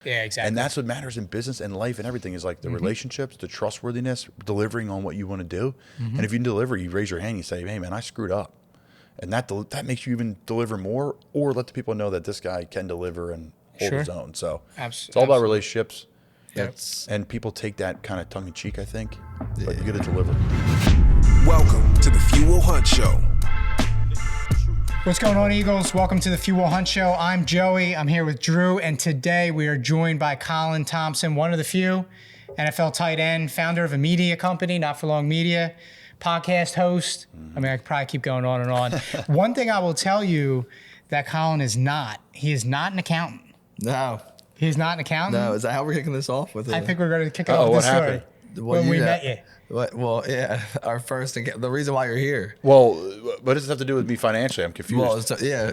Yeah, exactly. And that's what matters in business and life and everything is like the relationships, the trustworthiness, delivering on what you want to do. And if you can deliver, you raise your hand, you say, hey, man, I screwed up. And that makes you even deliver more or let the people know that this guy can deliver and hold his own. So it's all about relationships. And people take that kind of tongue in cheek, I think. But you got to deliver. Welcome to the Fuel Hunt Show. What's going on, Eagles? Welcome to the Fuel Hunt Show. I'm Joey. I'm here with Drew, and today we are joined by Colin Thompson, one of the few, NFL tight end, founder of a media company, Not For Long Media, podcast host. I mean, I could probably keep going on and on. One thing I will tell you that Colin is not, he is not an accountant. No. He's not an accountant? No, is that how we're kicking this off with it? I think we're going to kick it off with this story. When we met you. Well, yeah, the reason why you're here. Well, what does it have to do with me financially? I'm confused. Well,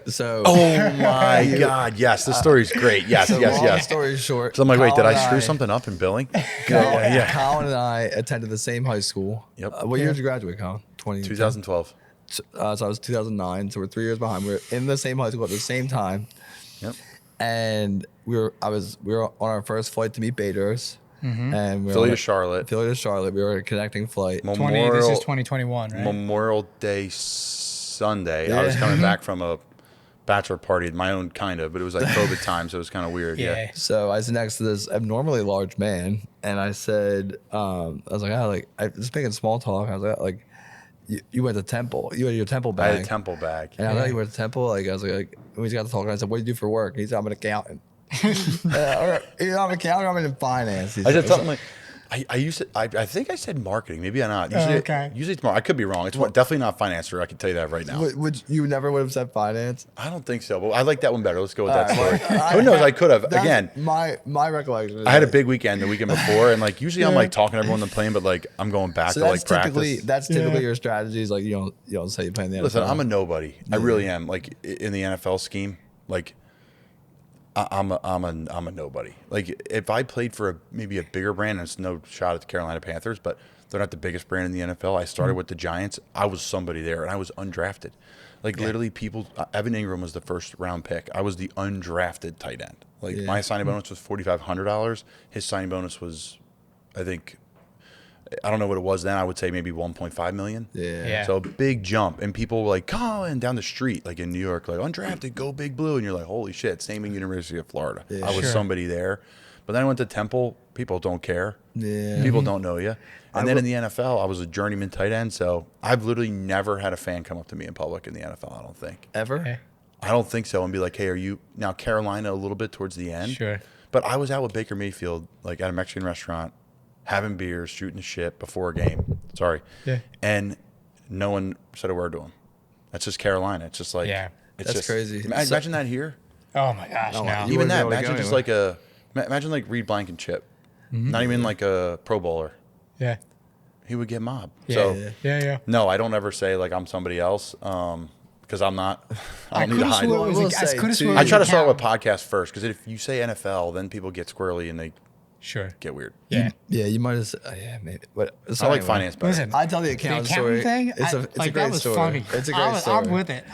so. Oh my God! Yes, this story's great. Yes. Long story short. So I'm like, wait, did I screw something up in billing? Colin and I attended the same high school. Yep. What year did you graduate, Colin? 2012. So I was 2009. So we're 3 years behind. We were in the same high school at the same time. Yep. And we were on our first flight to meet Baders. And we Philly to Charlotte. We were a connecting flight. This is 2021, right? Memorial Day Sunday. Yeah. I was coming back from a bachelor party, my own kind of, but it was like COVID time, so it was kind of weird. Yeah. So I was next to this abnormally large man, and I said, I was just making small talk. I was like, you went to Temple. You had your Temple bag. I had a Temple bag. And I know you went to Temple. I was like, we got to talk. And I said, what do you do for work? And he said, I'm an accountant. I'm an accountant. I'm in finance. I said something like, I think I said marketing. Maybe I'm not. Usually it's I could be wrong. It's definitely not finance, or I can tell you that right now. You never would have said finance? I don't think so, but I like that one better. Let's go with that story. Who knows? I could have. Again, my recollection. I had a big weekend the weekend before, and like usually I'm like talking to everyone on the plane, but like I'm going back to like practice. That's typically your strategy. Is like you don't say you play in the NFL. Listen, I'm a nobody. I really am. Like in the NFL scheme, like. I'm a nobody. Like if I played for maybe a bigger brand, and it's no shot at the Carolina Panthers, but they're not the biggest brand in the NFL. I started with the Giants. I was somebody there, and I was undrafted. Like literally, Evan Ingram was the first round pick. I was the undrafted tight end. Like my signing bonus was $4,500. His signing bonus was, I think, I don't know what it was then. I would say maybe 1.5 million. Yeah. So a big jump, and people were like, Colin, down the street, like in New York, like undrafted, go Big Blue, and you're like, holy shit, same in University of Florida. I was somebody there, but then I went to Temple. People don't care. Yeah. People don't know you. And then in the NFL, I was a journeyman tight end, so I've literally never had a fan come up to me in public in the NFL. I don't think ever. Okay. I don't think so, and be like, hey, are you now Carolina? A little bit towards the end. Sure. But I was out with Baker Mayfield, like at a Mexican restaurant, having beers, shooting the shit before a game. Sorry. Yeah. And no one said a word to him. That's just Carolina. It's just like, it's that's crazy. Imagine that here. Oh my gosh, no. Even that, imagine just like imagine like Reed Blankenship. Not even like a Pro Bowler. Yeah. He would get mobbed. Yeah. So, no, I don't ever say like I'm somebody else. Because I'm not. I don't need to hide. I try to start with podcast first, because if you say NFL, then people get squirrely and they get weird. Yeah. You might have. Maybe. But I like finance better. Listen, I tell the accountant story. Thing, it's a great story. Funny. It's a great story. I'm with it.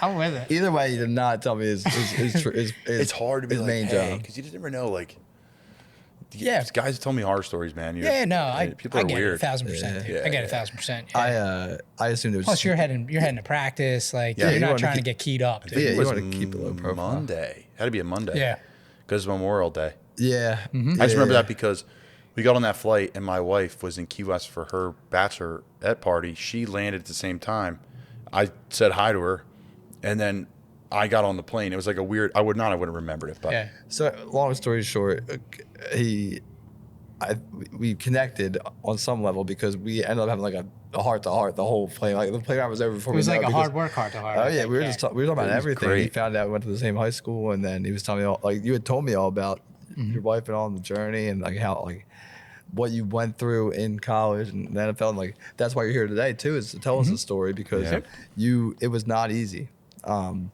Either way, you did not tell me his it's hard to be like, main hey, job, because you just never know. Like, guys tell me horror stories, man. People are get weird. 1,000%. I get 1,000%. Yeah. I assumed it was. Plus, you're heading to practice. Like, you're not trying to get keyed up. Dude. You want to keep a low profile. Monday. Had to be a Monday. Yeah. Because it's Memorial Day. Yeah. I just remember that because we got on that flight, and my wife was in Key West for her bachelorette party. She landed at the same time. I said hi to her, and then I got on the plane. It was like a weird. I wouldn't have remembered it. But So long story short, we connected on some level because we ended up having like a heart to heart the whole plane. Like the playground was over before. It was like a hard work heart to heart. Oh yeah, we were talking about everything. Great. He found out we went to the same high school, and then he was telling me all, like you had told me all about your wife and all on the journey, and like how like what you went through in college and the NFL, and like that's why you're here today too, is to tell us the story, because it was not easy on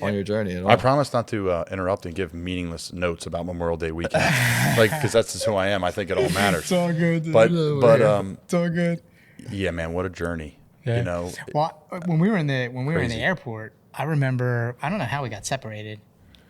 your journey at all. I promise not to interrupt and give meaningless notes about Memorial Day weekend, like because that's just who I am. I think it all matters. It's all good, dude. But it's all good. Yeah, man, what a journey. Yeah. You know. Well, when we were in the airport, I remember, I don't know how we got separated.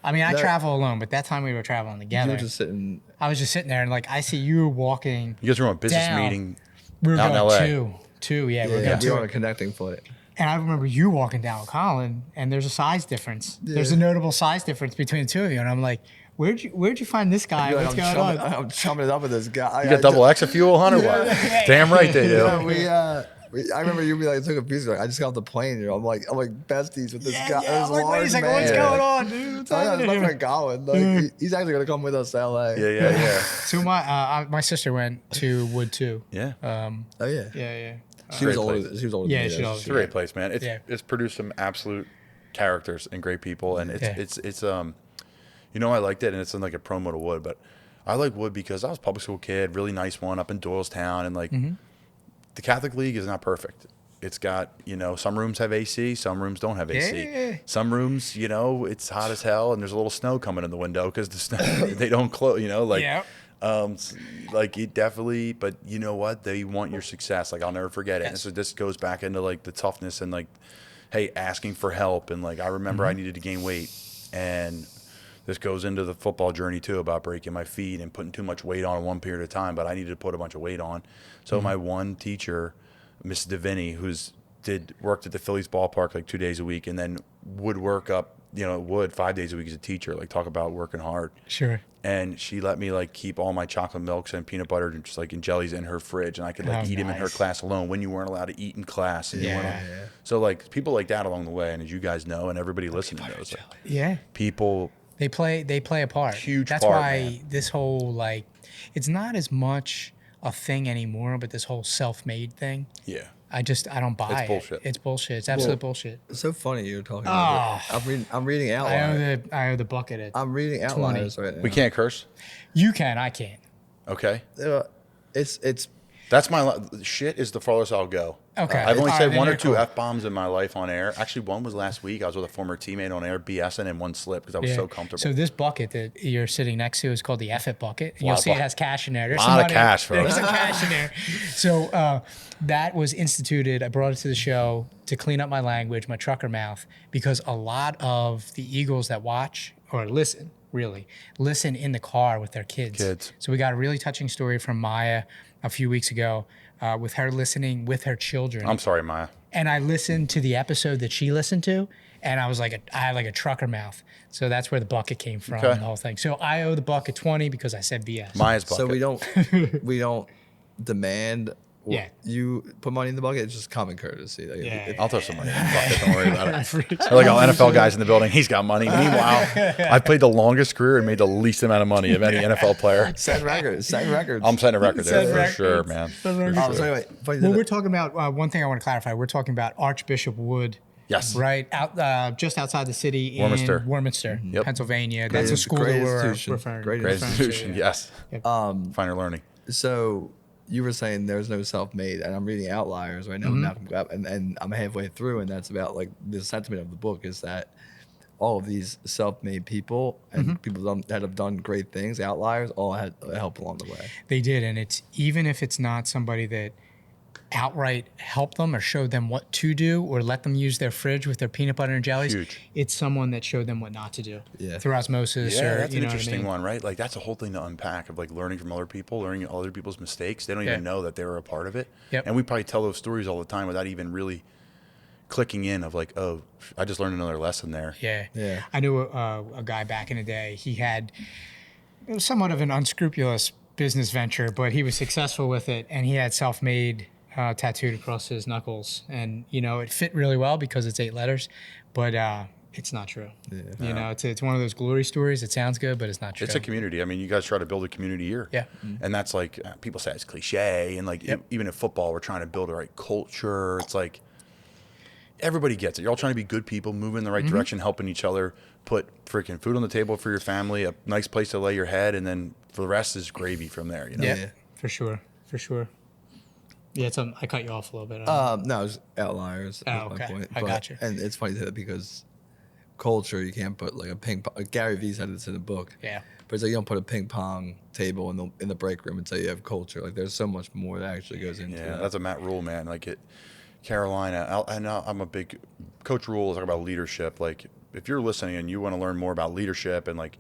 I mean, I No. travel alone, but that time we were traveling You together. were just sitting. I was just sitting there, and like I see you walking. You guys were on a business Down. meeting We were out in going LA. two, yeah, we were Yeah, going we were on two. a connecting flight. And I remember you walking down with Colin, and there's a size difference. There's a Yeah. notable size difference between the two of you, and I'm like, where'd you find this guy? You're What's like, going on? I'm chumming it up with this guy. You got double X of fuel, Hunter? What? Damn right they do. Yeah, I remember you be like, took a piece. Like, I just got off the plane. You know, I'm like besties with this guy. Yeah, This I'm like, wait a large second, man. what's going on, dude? What's Oh, yeah, it's happening my here? friend Colin. Like, he's actually gonna come with us to LA. Yeah. So my sister went to Wood too. Yeah. Oh yeah. Yeah. She was Great older. place. She was older. Yeah, than me, she though. was. It's a great place, man. Yeah. It's produced some absolute characters and great people, and Yeah. it's you know, I liked it, and it's in like a promo to Wood, but I like Wood because I was a public school kid, really nice one up in Doylestown, and like the Catholic League is not perfect. It's got, you know, some rooms have AC, some rooms don't have AC. Yeah. Some rooms, you know, it's hot as hell, and there's a little snow coming in the window because the snow they don't close, you know, like. Yeah. Like it definitely, but you know what? They want your success. Like I'll never forget it. And so this goes back into like the toughness and like, hey, asking for help. And like I remember I needed to gain weight, and this goes into the football journey too about breaking my feet and putting too much weight on in one period of time. But I needed to put a bunch of weight on. So my one teacher, Miss Deviney, worked at the Phillies ballpark like 2 days a week, and then would work up, you know, 5 days a week as a teacher. Like talk about working hard. Sure. And she let me like keep all my chocolate milks and peanut butter and just like and jellies in her fridge, and I could like Oh, eat them in her nice. class alone when you weren't allowed to eat in class. And you weren't Yeah. So like people like that along the way, and as you guys know, and everybody listening knows, like, Yeah. people. They play a part. Huge That's part, why man. this whole like it's not as much a thing anymore, but this whole self-made thing. Yeah. I don't buy It's it. bullshit. It's bullshit. It's absolute bullshit. It's so funny you're talking about it. I'm reading Outliers. I owe the bucket at I'm reading Outliers right now. We can't curse. You can, I can't. Okay. It's That's shit is the farthest I'll go. Okay. I've only All said right, then one or you're two cool. F-bombs in my life on air. Actually, one was last week. I was with a former teammate on air, BSing, and one slipped because I was so comfortable. So this bucket that you're sitting next to is called the F it bucket. And Lot you'll of see it bucket. has cash in there. There's Lot some of money. cash, There's folks. some cash in there. So that was instituted. I brought it to the show to clean up my language, my trucker mouth, because a lot of the Eagles that watch or listen in the car with their kids. So we got a really touching story from Maya a few weeks ago with her listening with her children. I'm sorry, Maya. And I listened to the episode that she listened to, and I had like a trucker mouth. So that's where the bucket came from, Okay. and the whole thing. So I owe the bucket 20 because I said BS. Maya's bucket. so we don't demand. Yeah. You put money in the bucket. It's just common courtesy. Like, Yeah. I'll throw some money in the bucket. Don't worry about it. They're like all NFL guys in the building. He's got money. Meanwhile, I've played the longest career and made the least amount of money of any NFL player. Set records. I'm setting a record there Set for records. sure, man. For records. sure. Oh, so anyway, funny Well, that- we're talking about one thing I want to clarify. We're talking about Archbishop Wood. Yes. Right out, just outside the city Warminster. in Warminster, Yep. Pennsylvania. That's a school great that we're institution. referring. Great Great referring to, institution. yeah. Yes. Finer learning. So you were saying there's no self-made, and I'm reading Outliers right now with Malcolm Gladwell, and I'm halfway through, and that's about like the sentiment of the book is that all of these self-made people and people that have done great things, outliers, all had help along the way. They did, and it's even if it's not somebody that outright helped them or showed them what to do or let them use their fridge with their peanut butter and jellies. Huge. It's someone that showed them what not to do Yeah. through osmosis. Yeah, or, that's you an know what I interesting mean? one, right? Like that's a whole thing to unpack of like learning from other people, learning other people's mistakes. They don't Yeah. even know that they were a part of it. Yep. And we probably tell those stories all the time without even really clicking in of like, oh, I just learned another lesson there. Yeah. Yeah. I knew a guy back in the day. It was somewhat of an unscrupulous business venture, but he was successful with it, and he had self-made tattooed across his knuckles, and it fit really well because it's 8 letters, but it's not true. Yeah. It's one of those glory stories. It sounds good, but it's not true. It's a community. I mean, you guys try to build a community here. Yeah. And that's like, people say it's cliche. And like, even in football, we're trying to build a right culture. It's like, everybody gets it. You're all trying to be good people, moving in the right direction, helping each other, put freaking food on the table for your family, a nice place to lay your head. And then for the rest is gravy from there, Yeah, Yeah. for sure. Yeah, I cut you off a little bit. No, it's Outliers. Oh, was my okay. point. I got you. And it's funny that because culture, you can't put like a ping pong. Gary Vee said this in a book. Yeah. But it's like you don't put a ping pong table in the break room and say you have culture. Like there's so much more that actually goes into Yeah, it. that's a Matt Rule, man. Like Carolina, I'm a big Coach Rule. Talk about leadership. Like if you're listening and you want to learn more about leadership and like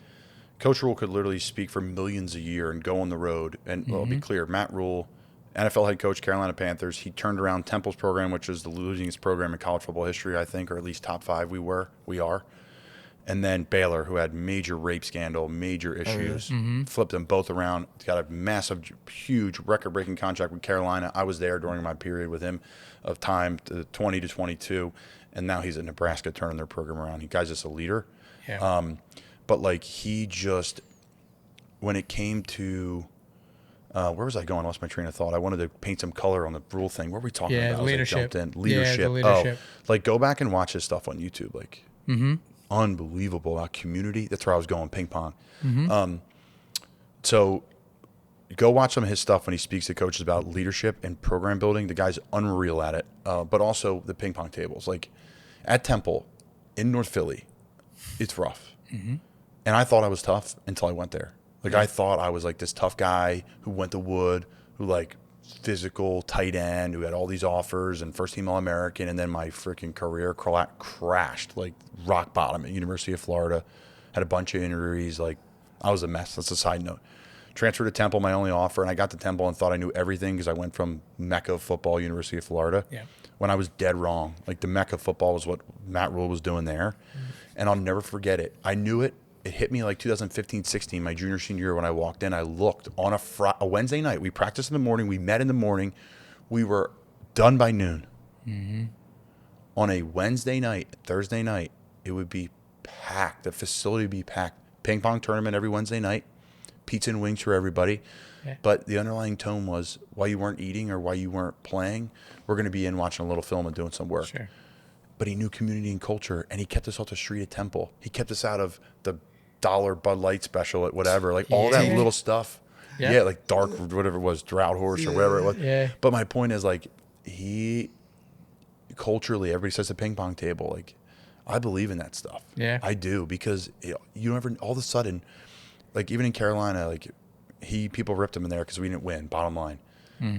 Coach Rule could literally speak for millions a year and go on the road. And I'll be clear, Matt Rule, NFL head coach, Carolina Panthers, he turned around Temple's program, which is the losingest program in college football history, I think, or at least top 5 we are. And then Baylor, who had major rape scandal, major issues, flipped them both around. He's got a massive, huge, record-breaking contract with Carolina. I was there during my period with him of time, 20 to 22, and now he's at Nebraska turning their program around. He guy's just a leader. Yeah. But like he just, when it came to, where was I going? I lost my train of thought. I wanted to paint some color on the Rule thing. What were we talking about? Yeah, leadership. Leadership. Yeah, the leadership. Oh, like go back and watch his stuff on YouTube. Like, unbelievable about community. That's where I was going, ping pong. So go watch some of his stuff when he speaks to coaches about leadership and program building. The guy's unreal at it. But also the ping pong tables. Like at Temple in North Philly, it's rough. And I thought I was tough until I went there. Like I thought I was like this tough guy who went to Wood, who like physical tight end, who had all these offers and first team All-American, and then my freaking career crashed like rock bottom at University of Florida. Had a bunch of injuries. Like I was a mess. That's a side note. Transferred to Temple, my only offer, and I got to Temple and thought I knew everything because I went from Mecca football, University of Florida. Yeah. When I was dead wrong. Like the Mecca football was what Matt Rule was doing there. And I'll never forget it. I knew it. It hit me like 2015-16, my junior, senior year when I walked in. I looked on a Wednesday night. We practiced in the morning. We met in the morning. We were done by noon. On a Wednesday night, Thursday night, it would be packed. The facility would be packed. Ping pong tournament every Wednesday night. Pizza and wings for everybody. Yeah. But the underlying tone was, while you weren't eating or while you weren't playing, we're going to be in watching a little film and doing some work. Sure. But he knew community and culture, and he kept us off the street at Temple. He kept us out of the $1 Bud Light special at whatever, like all that little stuff. Yeah, like dark, whatever it was, Drought Horse or whatever it was. Yeah. But my point is, like, he culturally, everybody says the ping pong table. Like, I believe in that stuff. Yeah, I do, because you never, all of a sudden, like even in Carolina, like people ripped him in there because we didn't win. Bottom line,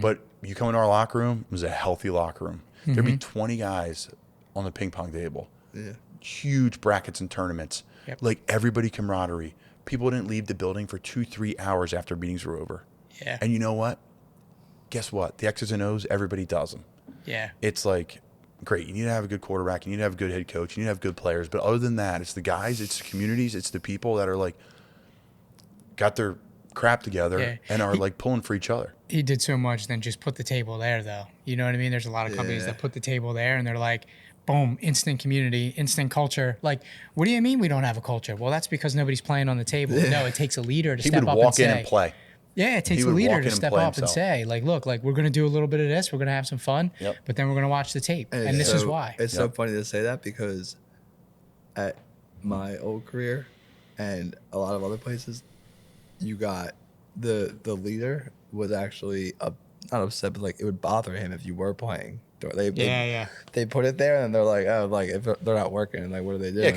but you come into our locker room, it was a healthy locker room. There'd be 20 guys on the ping pong table. Yeah, huge brackets and tournaments. Yep. Like everybody camaraderie. People didn't leave the building for 2-3 hours after meetings were over. Yeah. And you know what? Guess what? The X's and O's, everybody does them. Yeah. It's like, great. You need to have a good quarterback. You need to have a good head coach. You need to have good players. But other than that, it's the guys, it's the communities, it's the people that are like, got their crap together and are like pulling for each other. He did so much than just put the table there, though. You know what I mean? There's a lot of companies that put the table there and they're like, boom, instant community, instant culture. Like, what do you mean we don't have a culture? Well, that's because nobody's playing on the table. No, it takes a leader to step up and say. He would walk in and play. Yeah, it takes a leader to step up and say, like, look, like we're going to do a little bit of this. We're going to have some fun, but then we're going to watch the tape. And this is why. It's so funny to say that because at my old career and a lot of other places, you got the leader was actually not upset, but like it would bother him if you were playing. They put it there and they're like, oh, like if they're not working, like what are they doing?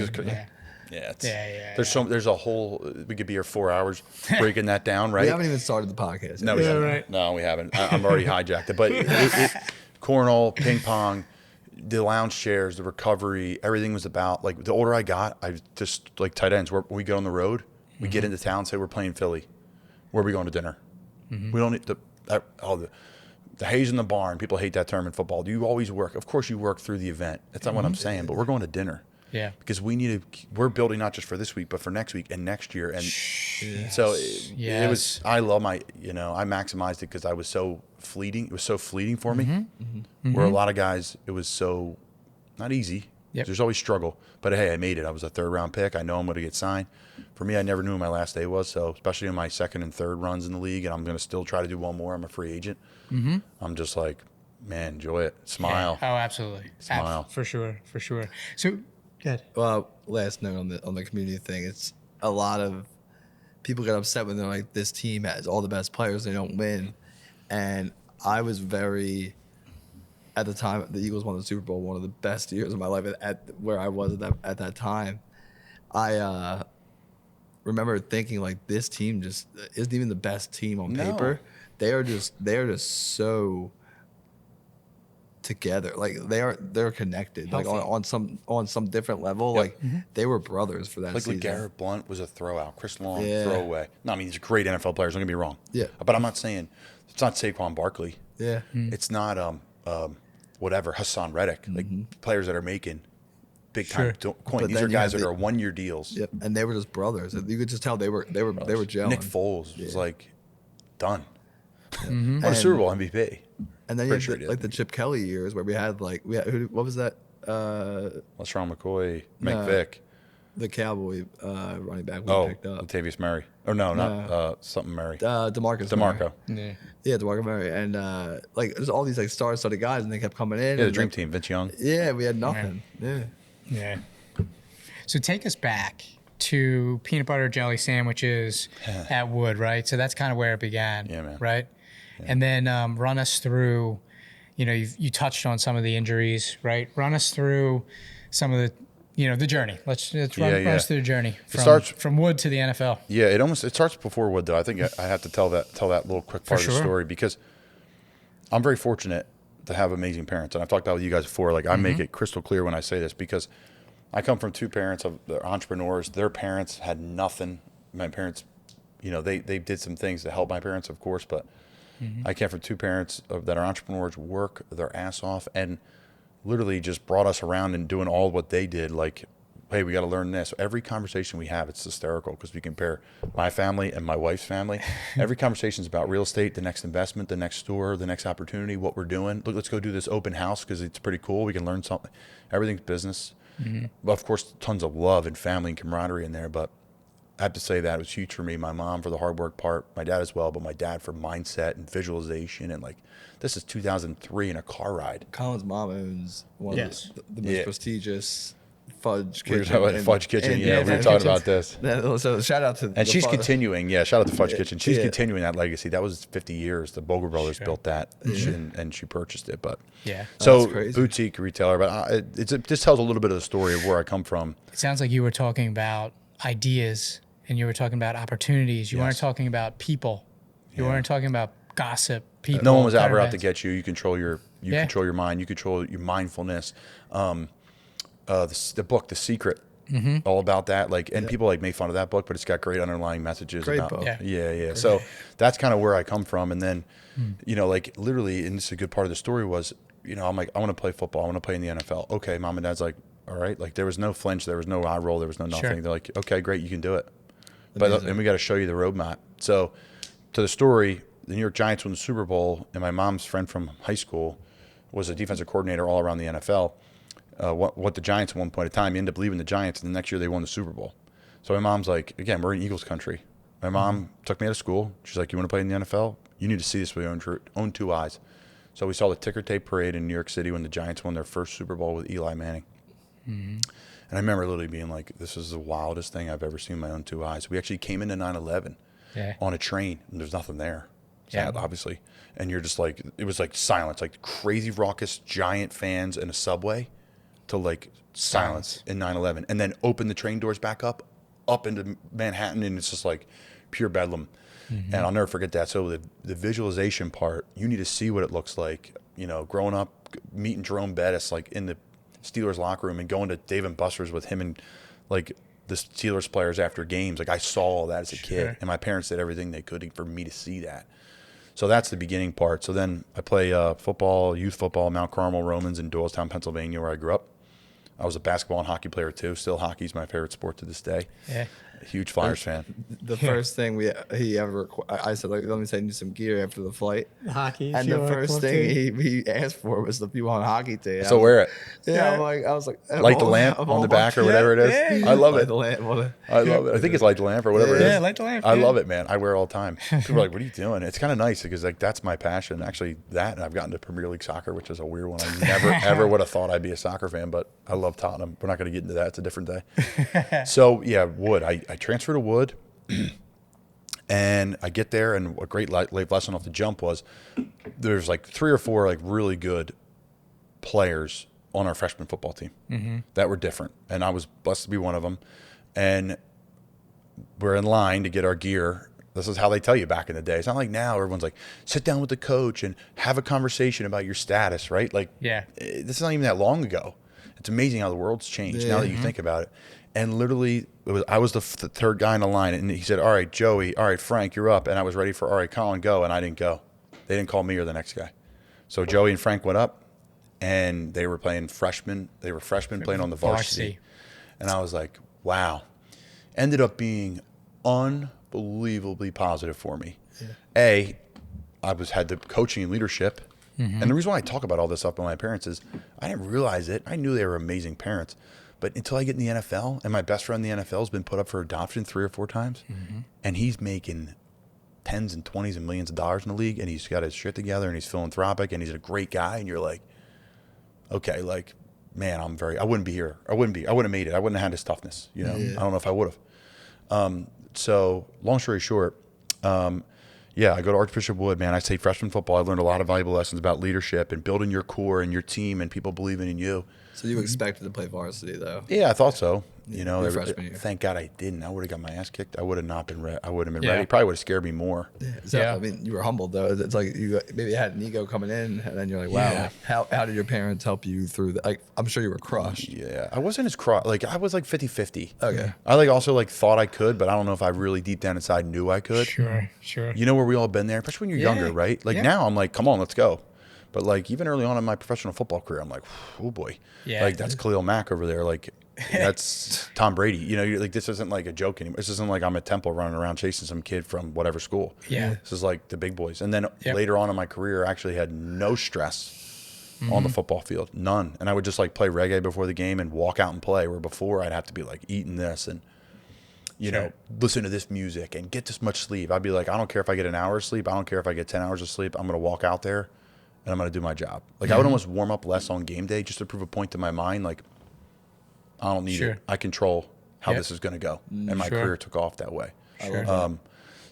There's a whole. We could be here 4 hours breaking that down, right? We haven't even started the podcast. No, we haven't. Right. No, we haven't. I'm already hijacked it. But cornhole, ping pong, the lounge chairs, the recovery, everything was about like the older I got, I just like tight ends. Where we go on the road, we get into town, say we're playing Philly. Where are we going to dinner? We don't need the haze in the barn. People hate that term in football. Do you always work? Of course you work through the event. That's not what I'm saying, but we're going to dinner. Yeah. Because we're building not just for this week, but for next week and next year. And so it was, I love I maximized it because I was so fleeting. It was so fleeting for me. Where a lot of guys, it was so not easy. Yep. There's always struggle, but hey, I made it. I was a 3rd round pick. I know I'm going to get signed. For me, I never knew when my last day was. So especially in my 2nd and 3rd runs in the league, and I'm going to still try to do one more. I'm a free agent. I'm just like, man, enjoy it. Smile. Yeah. Oh, absolutely. Smile. For sure. So good. Well, last note on the community thing. It's a lot of people get upset when they're like, this team has all the best players, they don't win. And I was very, at the time, the Eagles won the Super Bowl, one of the best years of my life at where I was at that time. I remember thinking like this team just isn't even the best team on paper. They are just so together. Like they're connected. Like Healthy. on some different level. Yep. Like they were brothers for that Like season. LeGarrette Blount was a throwout. Chris Long, Yeah. throwaway. No, I mean, these are great NFL players. Don't get me wrong. Yeah. But I'm not saying it's not Saquon Barkley. Yeah. It's not whatever Hassan Reddick. Like players that are making big time coin. But These then are you guys have that the- are 1 year deals. Yep. And they were just brothers. You could just tell they were gelling. Nick Foles was like done. And- Won a Super Bowl MVP. And then you Pretty had sure he did. like the Chip Kelly years where we had what was that? LeSean McCoy, No. McVick. The Cowboy running back we Oh, picked up. Latavius Murray. Oh no, not something Murray. DeMarcus DeMarco. Murray. Yeah, DeMarco Murray. And like there's all these like star-studded guys and they kept coming in. Yeah, the and, dream like, team. Vince Young. Yeah, we had nothing. Yeah. Yeah. So take us back to peanut butter jelly sandwiches at Wood, right? So that's kind of where it began. Yeah, man. Right. Yeah. And then run us through. You touched on some of the injuries, right? Run us through some of the journey. Let's run us through the journey from Wood to the NFL. Yeah, it starts before Wood though. I think I have to tell that little quick part of the story because I'm very fortunate to have amazing parents, and I've talked about with you guys before. Like I make it crystal clear when I say this because I come from two parents of they're entrepreneurs. Their parents had nothing. My parents, they did some things to help my parents, of course, but I came from two parents that are entrepreneurs, work their ass off, and literally just brought us around and doing all what they did. Like, hey, we got to learn this. Every conversation we have, it's hysterical because we compare my family and my wife's family. Every conversation is about real estate, the next investment, the next store, the next opportunity, what we're doing. Look, let's go do this open house because it's pretty cool. We can learn something. Everything's business. But of course, tons of love and family and camaraderie in there. But I have to say that it was huge for me. My mom for the hard work part, my dad as well, but my dad for mindset and visualization. And like, this is 2003 in a car ride. Colin's mom owns one of the most prestigious fudge We were kitchen. talking about Fudge Kitchen. Yeah, we were talking about this. So shout out to And she's fudge. continuing. Yeah, shout out to Fudge Kitchen. She's Yeah. continuing that legacy. That was 50 years. The Bogle brothers built that, and she purchased it. But Yeah. so That's crazy. boutique retailer. But it just tells a little bit of the story of where I come from. It sounds like you were talking about ideas and you were talking about opportunities. You weren't talking about people. You weren't talking about gossip. People. No one was ever out to events. get you. You control your control your mind. You control your mindfulness. The book, The Secret, all about that. Like, and people like make fun of that book, but it's got great underlying messages. Great about book. Yeah. So that's kind of where I come from. And then, like literally, and this is a good part of the story was, I'm like, I want to play football. I want to play in the NFL. Okay, mom and dad's like, all right. Like there was no flinch. There was no eye roll. There was no nothing. Sure. They're like, okay, great, you can do it. But and we got to show you the roadmap. So to the story, the New York Giants won the Super Bowl, and my mom's friend from high school was a defensive coordinator all around the NFL. What the Giants at one point in time, you end up leaving the Giants, and the next year they won the Super Bowl. So my mom's like, again, we're in Eagles country. My mom took me out of school. She's like, you want to play in the NFL? You need to see this with your own two eyes. So we saw the ticker tape parade in New York City when the Giants won their first Super Bowl with Eli Manning. And I remember literally being like, this is the wildest thing I've ever seen with my own two eyes. We actually came into 9/11 on a train, and there's nothing there, obviously. And you're just like, it was like silence, like crazy raucous giant fans in a subway to like silence in 9/11. And then open the train doors back up into Manhattan, and it's just like pure bedlam. And I'll never forget that. So the visualization part, you need to see what it looks like. Growing up, meeting Jerome Bettis like in the Steelers locker room and going to Dave and Buster's with him and like the Steelers players after games. Like I saw all that as a kid, and my parents did everything they could for me to see that. So that's the beginning part. So then I play football, youth football, Mount Carmel Romans in Doylestown, Pennsylvania, where I grew up. I was a basketball and hockey player too. Still, hockey's my favorite sport to this day. Yeah. A huge Flyers fan. The first thing he ever I said, like, let me send you some gear after the flight. Hockey. And the first thing he asked for was the people on hockey team. So wear it. Yeah, I was like, Light the lamp on the back or whatever it is. I love Light it. the lamp. I love it. I think it's light the lamp or whatever it is. Yeah, light the lamp. I love it, man. I wear it all the time. People are like, what are you doing? It's kind of nice because like that's my passion. Actually, and I've gotten to Premier League soccer, which is a weird one. I never ever would have thought I'd be a soccer fan, but I love Tottenham. We're not going to get into that. It's a different day. So yeah, Wood. I transferred to Wood. And I get there, and a great life lesson off the jump was there's like 3 or 4 like really good players on our freshman football team that were different, and I was blessed to be one of them. And we're in line to get our gear, This is how they tell you back in the day. It's not like now everyone's like, sit down with the coach and have a conversation about your status, right? Like, this is not even that long ago. It's amazing how the world's changed now that you think about it. And literally, I was the third guy in the line, and he said, all right, Joey, all right, Frank, you're up. And I was ready for, all right, Colin, go. And I didn't go. They didn't call me or the next guy. So Joey and Frank went up, and they were playing freshmen. They were freshmen playing on the varsity. And I was like, wow. Ended up being unbelievably positive for me. I had the coaching and leadership. And the reason why I talk about all this stuff with my parents is I didn't realize it. I knew they were amazing parents. But until I get in the NFL, and my best friend in the NFL has been put up for adoption 3 or 4 times, and he's making tens and 20s and millions of dollars in the league, and he's got his shit together, and he's philanthropic, and he's a great guy, and you're like, okay, like, man, I wouldn't be here. I wouldn't have made it. I wouldn't have had this toughness. I don't know if I would have. So long story short, I go to Archbishop Wood, man. I say freshman football. I learned a lot of valuable lessons about leadership and building your core and your team and people believing in you. So you expected to play varsity, though? Yeah, I thought so. Freshman year. Thank God I didn't. I would have got my ass kicked. I would have not been ready. I would have been ready. Probably would have scared me more. I mean, you were humbled, though. It's like you maybe had an ego coming in, and then you're like, wow, how did your parents help you through that? Like, I'm sure you were crushed. Yeah, I wasn't as crushed. Like, I was like 50-50. Okay. I also thought I could, but I don't know if I really deep down inside knew I could. Sure. You know where we all been there, especially when you're younger, right? Like now I'm like, come on, let's go. But like even early on in my professional football career, I'm like, oh boy, like that's Khalil Mack over there. Like that's Tom Brady. You're like, this isn't like a joke anymore. This isn't like I'm at Temple running around chasing some kid from whatever school. This is like the big boys. And then later on in my career, I actually had no stress on the football field, none. And I would just like play reggae before the game and walk out and play. Where before I'd have to be like eating this and listen to this music and get this much sleep. I'd be like, I don't care if I get an hour of sleep. I don't care if I get 10 hours of sleep. I'm gonna walk out there and I'm going to do my job. Like, I would almost warm up less on game day just to prove a point to my mind. Like, I don't need it. I control how this is going to go. And my career took off that way.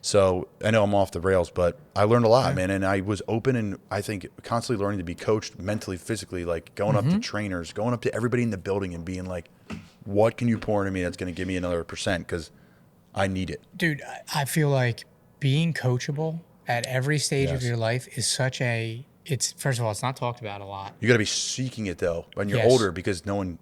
So I know I'm off the rails, but I learned a lot, man. And I was open and I think constantly learning to be coached mentally, physically, like going up to trainers, going up to everybody in the building and being like, what can you pour into me that's going to give me another %? Because I need it. Dude, I feel like being coachable at every stage of your life is such a... first of all, it's not talked about a lot. You got to be seeking it though when you're older because no one.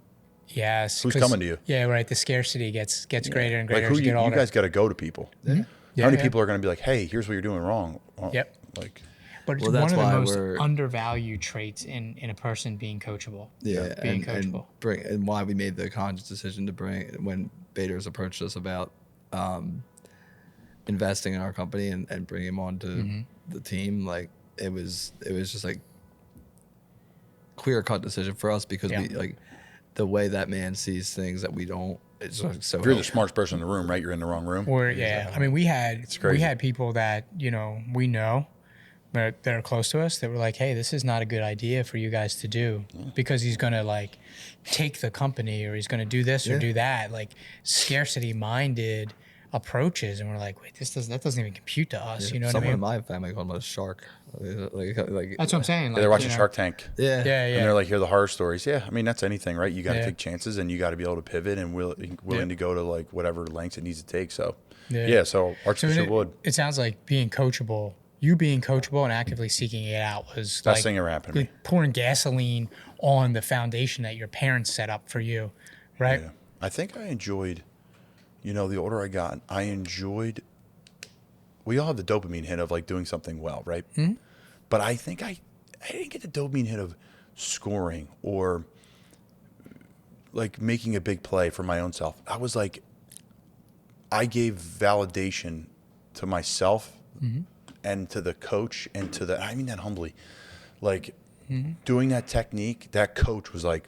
Who's coming to you? Yeah, right. The scarcity gets greater and greater like as you get older. You guys got to go to people. How many people are going to be like, "Hey, here's what you're doing wrong"? Well, like, but it's one of the most undervalued traits in a person being coachable. Yeah, being coachable. And why we made the conscious decision to bring when Bader's approached us about investing in our company and bringing him onto the team, like. It was just like clear cut decision for us because we like the way that man sees things that we don't. It's like so. If you're the smartest person in the room, right? You're in the wrong room. Or I mean, we had people that we know that are close to us that were like, hey, this is not a good idea for you guys to do because he's gonna like take the company or he's gonna do this or do that, like scarcity minded approaches, and we're like, wait, that doesn't even compute to us. You know what I mean? Someone in my family called him a shark. Like that's what I'm saying. Like, they're watching Shark Tank. Yeah. And they're like, hear the horror stories. Yeah, I mean that's anything, right? You got to take chances, and you got to be able to pivot and willing to go to like whatever lengths it needs to take. So so Archbishop Wood. It sounds like being coachable. You being coachable and actively seeking it out was best thing ever happened to me. Pouring gasoline on the foundation that your parents set up for you, right? Yeah. I think I enjoyed. The older I got, we all have the dopamine hit of like doing something well, right? Mm-hmm. But I think I didn't get the dopamine hit of scoring or like making a big play for my own self. I was like, I gave validation to myself and to the coach and I mean that humbly, like doing that technique, that coach was like,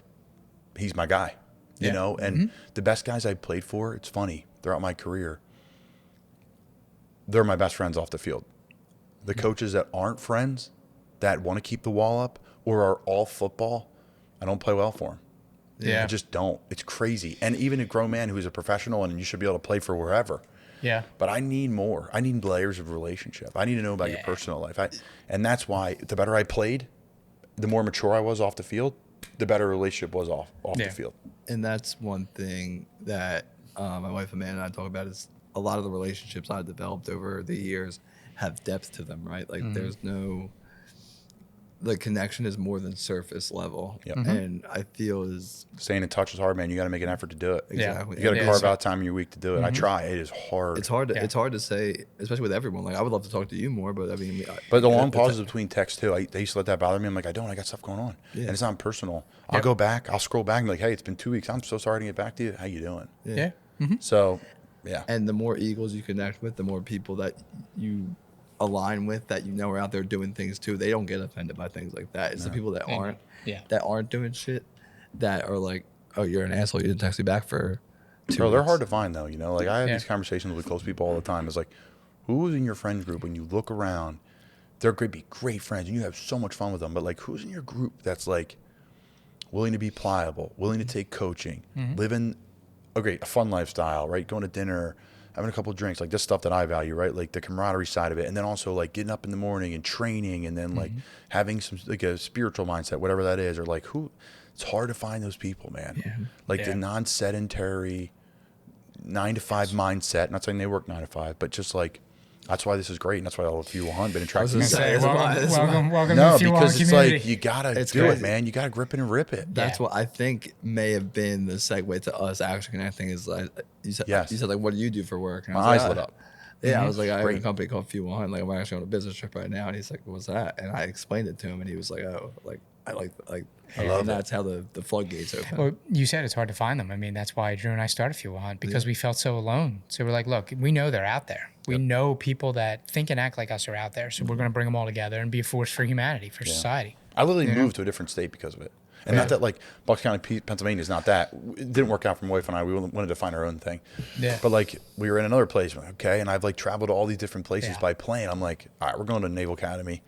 he's my guy. And the best guys I played for, it's funny, throughout my career, they're my best friends off the field. The coaches that aren't friends, that want to keep the wall up, or are all football, I don't play well for them. I just don't. It's crazy. And even a grown man who's a professional and you should be able to play for wherever. Yeah. But I need more. I need layers of relationship. I need to know about your personal life. And that's why the better I played, the more mature I was off the field, the better relationship was off the field. And that's one thing that my wife Amanda and I talk about is a lot of the relationships I've developed over the years have depth to them, right? Like there's no, the connection is more than surface level. Yep. And I feel is Staying in touch is hard, man. You got to make an effort to do it. exactly. You got to Yeah. carve out time in your week to do it. I try. It is hard. It's hard to Yeah. it's hard to say, especially with everyone. Like I would love to talk to you more, but I mean, But the long it's- pauses between texts too, they used to let that bother me. I'm like, I got stuff going on, Yeah. and it's not personal. I'll go back, I'll scroll back and be like, hey, it's been 2 weeks. I'm so sorry to get back to you. How you doing? Yeah. So, yeah, And the more Eagles you connect with, the more people that you align with that are out there doing things too. They don't get offended by things like that. It's the people that aren't doing shit that are like, oh, you're an asshole. You didn't text me back for 2 bro, they're weeks. hard to find though. Like I have Yeah. these conversations with close people all the time. It's like, who's in your friend group when you look around? They're going to be great friends and you have so much fun with them. But like, who's in your group that's like willing to be pliable, willing to take coaching, living a fun lifestyle, right? Going to dinner, having a couple of drinks, like this stuff that I value, right? Like the camaraderie side of it. And then also like getting up in the morning and training and then like having some like a spiritual mindset, whatever that is, or like it's hard to find those people, man. Like the non-sedentary 9-to-5 mindset. Not saying they work 9 to 5, but just like, that's why this is great. And that's why all of you will hunt, been attracted was to gonna me. say, Welcome to No, the Fuel because Hunt it's community. like, you got to It's do it, crazy. man. You got to grip it and rip it. That's what I think may have been the segue to us actually connecting. Is like you said, Yes. like, what do you do for work? And I My was eyes like, lit up. Yeah, I was like, I have a Great. company called Fuel Hunt. Like, I'm actually on a business trip right now. And he's like, what's that? And I explained it to him, and he was like, oh, like I love it. and that's how the floodgates open. Well, you said it's hard to find them. I mean, that's why Drew and I started Fuel Hunt, because we felt so alone. So we're like, look, we know they're out there. We know people that think and act like us are out there. So we're going to bring them all together and be a force for humanity, for society. I literally moved to a different state because of it. And not that like Bucks County, Pennsylvania is not that. It didn't work out for my wife and I. We wanted to find our own thing. Yeah. But like we were in another place. We're like, okay. And I've like traveled to all these different places by plane. I'm like, all right, we're going to Naval Academy.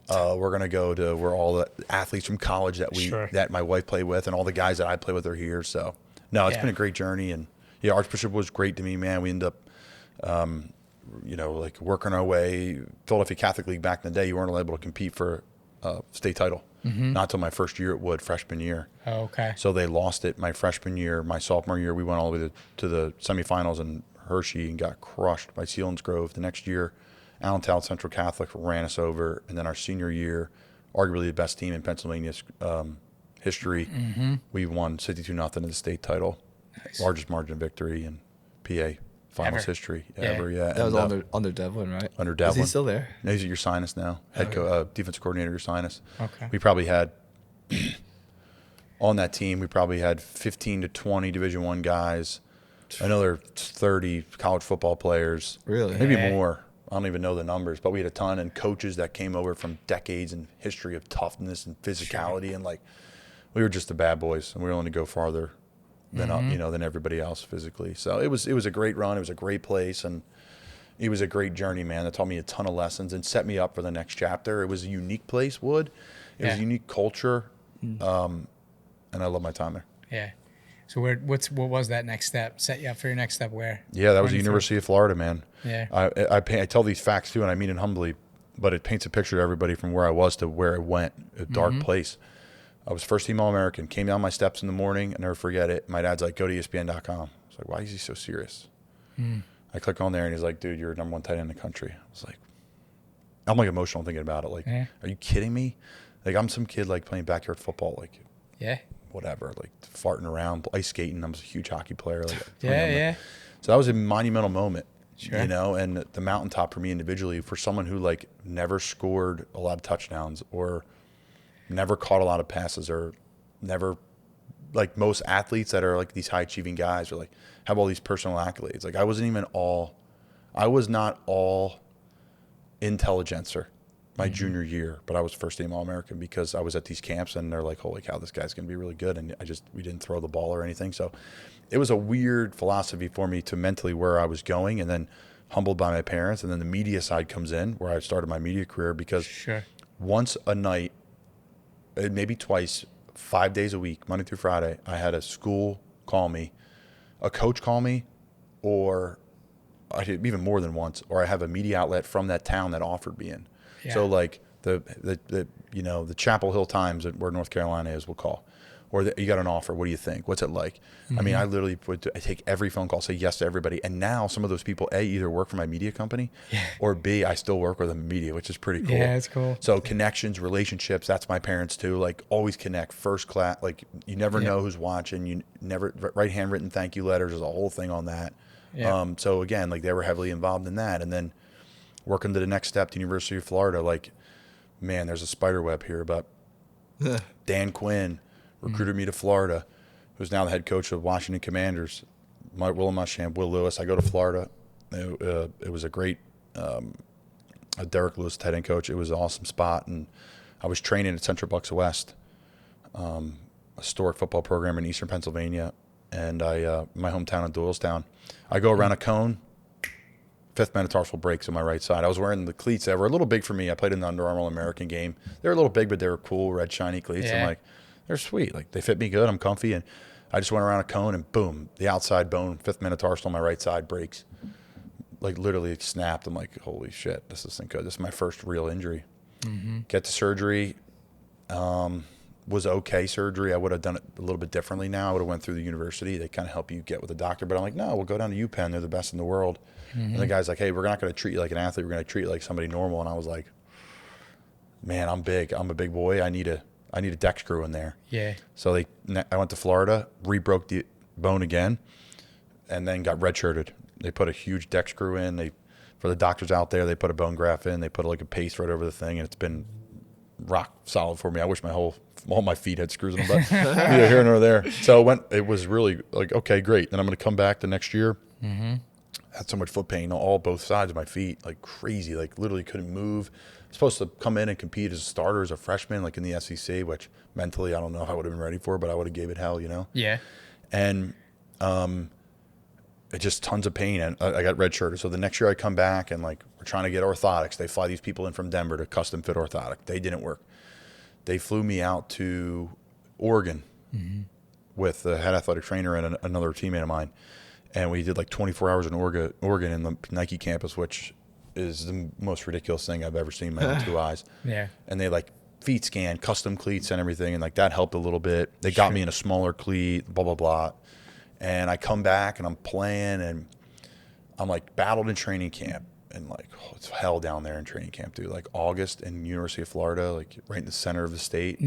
We're going to go to where all the athletes from college that my wife played with and all the guys that I play with are here. So no, it's been a great journey. And yeah, Archbishop was great to me, man. We ended up, like working our way. Philadelphia Catholic League back in the day, you weren't able to compete for state title. Not till my first year at Wood, freshman year. Oh, okay. So they lost it my freshman year. My sophomore year, we went all the way to the semifinals in Hershey and got crushed by Selinsgrove. The next year, Allentown Central Catholic ran us over. And then our senior year, arguably the best team in Pennsylvania's history, we won 62-0 in the state title. Nice. Largest margin of victory in PA finals Ever. history Yeah. ever. Yeah, That was And, under Devlin, right? under Is Devlin. he still there? No, he's at Ursinus now, defensive coordinator Ursinus. Okay. We probably had on that team. We probably had 15 to 20 Division I guys, another 30 college football players. Really? Maybe Yeah. more. I don't even know the numbers, but we had a ton and coaches that came over from decades and history of toughness and physicality, and like we were just the bad boys, and we were willing to go farther than than everybody else physically. So it was a great run. It was a great place, and it was a great journey, man. That taught me a ton of lessons and set me up for the next chapter. It was a unique place, Wood. It was a unique culture, and I love my time there. Yeah. So what was that next step? Set you up for your next step where? Yeah, that was the Running through- University of Florida, man. Yeah. I tell these facts too, and I mean it humbly, but it paints a picture to everybody from where I was to where I went. A dark place. I was first team All-American. Came down my steps in the morning. I never forget it. My dad's like, go to ESPN.com. I was like, why is he so serious? I click on there, and he's like, dude, you're #1 tight end in the country. I was like, I'm like emotional thinking about it. Like, are you kidding me? Like, I'm some kid like playing backyard football, like Yeah. whatever, like farting around, ice skating. I was a huge hockey player. Like, Yeah. So that was a monumental moment, Sure. and the mountaintop for me individually, for someone who like never scored a lot of touchdowns or never caught a lot of passes or never, like most athletes that are like these high achieving guys or like have all these personal accolades. Like I was not all intelligencer my junior year, but I was first team All-American because I was at these camps and they're like, holy cow, this guy's going to be really good. And we didn't throw the ball or anything. So it was a weird philosophy for me to mentally where I was going, and then humbled by my parents. And then the media side comes in where I started my media career because once a night, maybe twice, 5 days a week, Monday through Friday, I had a school call me, a coach call me, or I did even more than once, or I have a media outlet from that town that offered me in. So like the Chapel Hill Times, where North Carolina is, we'll call, or you got an offer. What do you think? What's it like? I mean, I literally I take every phone call, say yes to everybody. And now some of those people, A, either work for my media company, or B, I still work with them in media, which is pretty cool. Yeah, it's cool. So connections, relationships, that's my parents too. Like always connect, first class. Like you never know who's watching. You never write handwritten thank you letters. There's a whole thing on that. Yeah. So again, like they were heavily involved in that. And then working to the next step, the University of Florida, like, man, there's a spider web here, but Dan Quinn recruited me to Florida, who's now the head coach of Washington Commanders. Will Muschamp, Will Lewis. I go to Florida. It was a great Derek Lewis tight end coach. It was an awesome spot, and I was training at Central Bucks West, a historic football program in Eastern Pennsylvania, and my hometown of Doylestown. I go around a cone. 5th metatarsal breaks on my right side. I was wearing the cleats that were a little big for me. I played in the Under Armour All-American game. They were a little big, but they were cool, red, shiny cleats. I'm like, they're sweet. Like, they fit me good. I'm comfy. And I just went around a cone, and boom, the outside bone, 5th metatarsal on my right side breaks. Like, literally snapped. I'm like, holy shit, this isn't good. This is my first real injury. Get to surgery. Was okay surgery. I would have done it a little bit differently now. I would have went through the university. They kind of help you get with the doctor. But I'm like, no, we'll go down to UPenn. They're the best in the world. And the guy's like, hey, we're not going to treat you like an athlete. We're going to treat you like somebody normal. And I was like, man, I'm big. I'm a big boy. I need a deck screw in there. Yeah. So I went to Florida, re-broke the bone again, and then got redshirted. They put a huge deck screw in. For the doctors out there, they put a bone graft in. They put like a paste right over the thing, and it's been rock solid for me. I wish all my feet had screws in them, but neither here nor there. So it was really like, okay, great. Then I'm going to come back the next year. Had so much foot pain on both sides of my feet, like crazy, like literally couldn't move. Supposed to come in and compete as a starter as a freshman, like in the SEC, which mentally I don't know if I would have been ready for, but I would have gave it hell, you know? Yeah. And it just tons of pain, and I got redshirted. So the next year I come back, and like we're trying to get orthotics. They fly these people in from Denver to custom fit orthotic. They didn't work. They flew me out to Oregon with the head athletic trainer and another teammate of mine. And we did like 24 hours in Oregon in the Nike campus, which is the most ridiculous thing I've ever seen in my own 2 eyes. Yeah. And they like feet scan, custom cleats and everything. And like that helped a little bit. They got me in a smaller cleat, blah, blah, blah. And I come back and I'm playing, and I'm like battled in training camp. And like, it's hell down there in training camp, dude. Like August in University of Florida, like right in the center of the state.